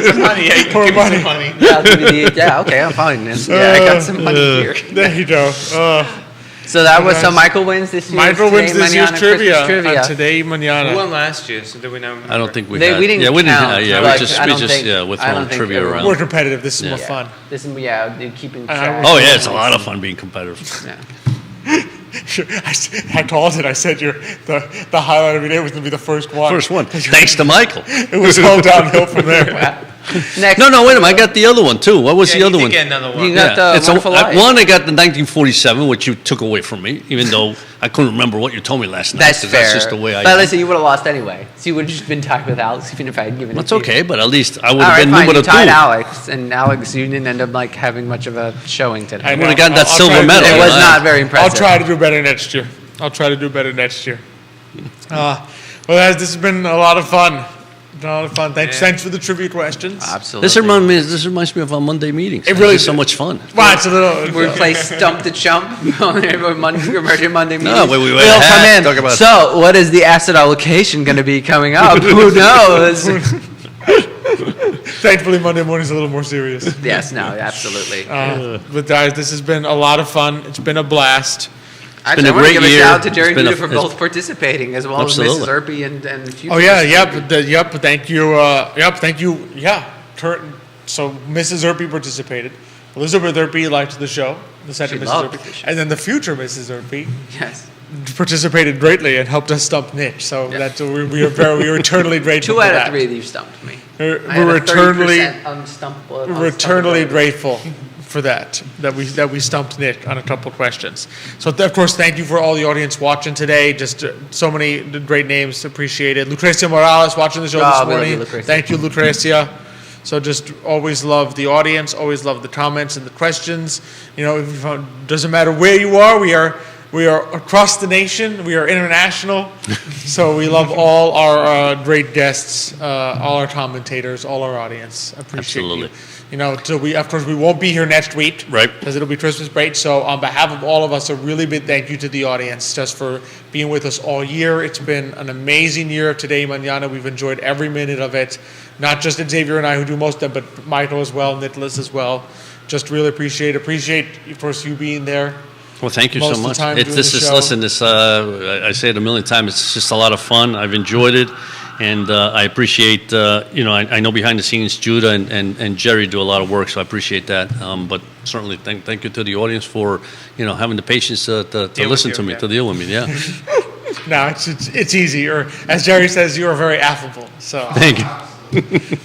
Some money. Yeah, you Or can give me money. some money. yeah, I'll give you the- yeah, okay, I'm fine. Then. Yeah, I got some money here. There you go. So that was, so Michael wins this year. Michael wins this year's trivia. trivia. Today, Who manana. won last year? So do we know? I don't think we They- had. we didn't yeah, we didn't. count, Yeah, like, we just I don't we're think- throwing trivia everyone- around. We're competitive. This is more Yeah. fun. This is, they're keeping I track. Oh yeah, it's a lot of fun being competitive. Yeah. I told it. I said the highlight every day was going to be the first one. First one. Thanks to Michael. It was all downhill from there. Next. No, wait a minute. I got the other one too. What was Yeah, the other you one? did get another one. You got the it's Wonderful Life. one. I got the 1947, which you took away from me, even though I couldn't remember what you told me last night. That's 'cause fair. That's just the way I. But am. listen, you would have lost anyway. So you would have just been tied with Alex even if I had given it That's to you. okay, but at least I would All have right, been fine. number You two. tied Alex, and Alex, you didn't end up like having much of a showing today. I would have know. gotten that I'll silver try to do medal. It better. was not very impressive. I'll try to do better next year. Well, guys, this has been a lot of fun. Thanks for the trivia questions. Absolutely. This reminds me of our Monday meetings. It really It's so did. much fun. Well, it's a little. We play Stump the Chump on every Monday meetings. No, where we wear We'll a come hat, in. talk about- So, what is the asset allocation going to be coming up? Who knows? Thankfully, Monday morning's a little more serious. Yes, no, absolutely. But guys, this has been a lot of fun. It's been a blast. Actually, been a I want to great give a year. shout out to Jerry It's been Duda a- for it's- both participating as well Absolutely. as Mrs. Erpy and future. Oh yeah, Mrs. Erpy. yep, thank you, thank you, yeah. So Mrs. Erpy participated. Elizabeth Erpy liked the show, the second She Mrs. loved Erpy, the show. and then the future Mrs. Erpy Yes. participated greatly and helped us stump Nick. So Yeah. that we are eternally grateful. 2 for out of that. 3 of you stumped me. We're I had a eternally 30% unstumpable- we're eternally unstumpable. grateful for that we stumped Nick on a couple of questions. So of course, thank you for all the audience watching today. Just so many great names, appreciated. Lucrecia Morales watching the show Oh, this we love morning. you, Lucrecia. Thank you, Lucrecia. So just always love the audience, always love the comments and the questions. You know, doesn't matter where you are, we are across the nation. We are international. So we love all our great guests, all our commentators, all our audience. Appreciate Absolutely. you. You know, so of course, we won't be here next week. Right. Because it'll be Christmas break. So on behalf of all of us, a really big thank you to the audience just for being with us all year. It's been an amazing year of Today Mañana. We've enjoyed every minute of it. Not just Xavier and I who do most of it, but Michael as well, Nicholas as well. Just really appreciate, of course, you being there. Well, thank you Most so of the much. time doing This the is show. listen. This I say it a million times. It's just a lot of fun. I've enjoyed it, and I appreciate. I know behind the scenes, Judah and Jerry do a lot of work, so I appreciate that. But certainly, thank you to the audience for having the patience to listen you, to me, yeah. to deal with me. Yeah, No, it's easy. Or as Jerry says, you are very affable. So, thank you.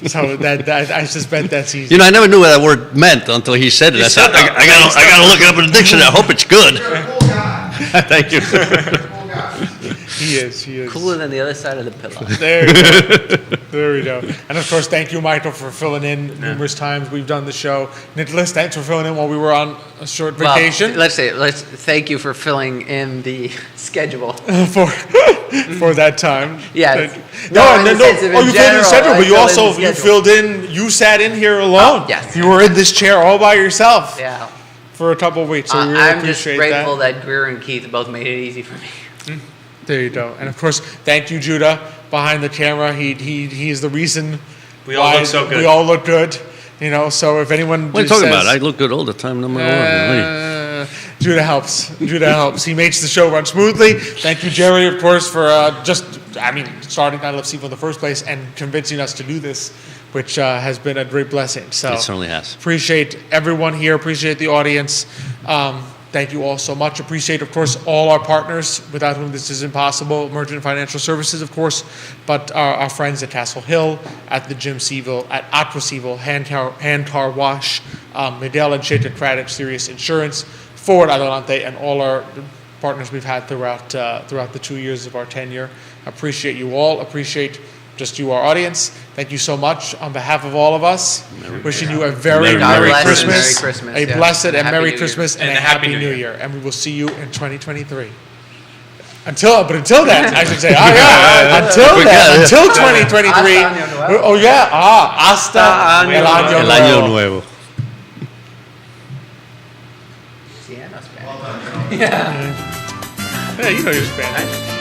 so that I suspect that's easy. I never knew what that word meant until he said it. I said, I gotta look it up in the dictionary. I hope it's good. You're a cool guy. Thank you. You're a cool guy. He is. Cooler than the other side of the pillow. There we go. There we go. And of course, thank you, Michael, for filling in numerous times we've done the show. Nicholas, thanks for filling in while we were on a short vacation. Well, let's thank you for filling in the schedule. for that time. Yes. No, in the sense of in Oh, you filled in general, the schedule, I but you fill in also the you schedule. filled in. You sat in here alone. Oh, yes. You were in this chair all by yourself Yeah. for a couple of weeks. So we really I'm just appreciate grateful that. that Greer and Keith both made it easy for me. There you go. And of course, thank you, Judah, behind the camera. He's the reason We all why look so good. We all look good. So if anyone What are you just talking says, about? I look good all the time. Number one. Judah helps. Judah helps. He makes the show run smoothly. Thank you, Jerry, of course, for starting I Love Steve in the first place and convincing us to do this, which has been a great blessing. So It certainly has. appreciate everyone here. Appreciate the audience. Thank you all so much. Appreciate, of course, all our partners without whom this is impossible. Merchant Financial Services, of course, but our friends at Castle Hill, at the Jim Seville, at Aqua Seville, Hand Car Wash, Medell and Shea Craddock, Sirius Insurance, Ford Adelante, and all our partners we've had throughout the 2 years of our tenure. Appreciate you all. Appreciate just you, our audience. Thank you so much on behalf of all of us. Wishing you a very God Merry bless and Christmas, Merry Christmas, a yeah. blessed And a and Happy Merry New Year. Christmas and, And a a Happy Happy New New Year. Year. And we will see you in 2023. Until then, I should say, until We then, got it. until 2023. Hasta Año Nuevo. Oh yeah, hasta Año el año Nuevo. El año nuevo. nuevo. Yeah, no Spanish. Yeah, you know you're Spanish.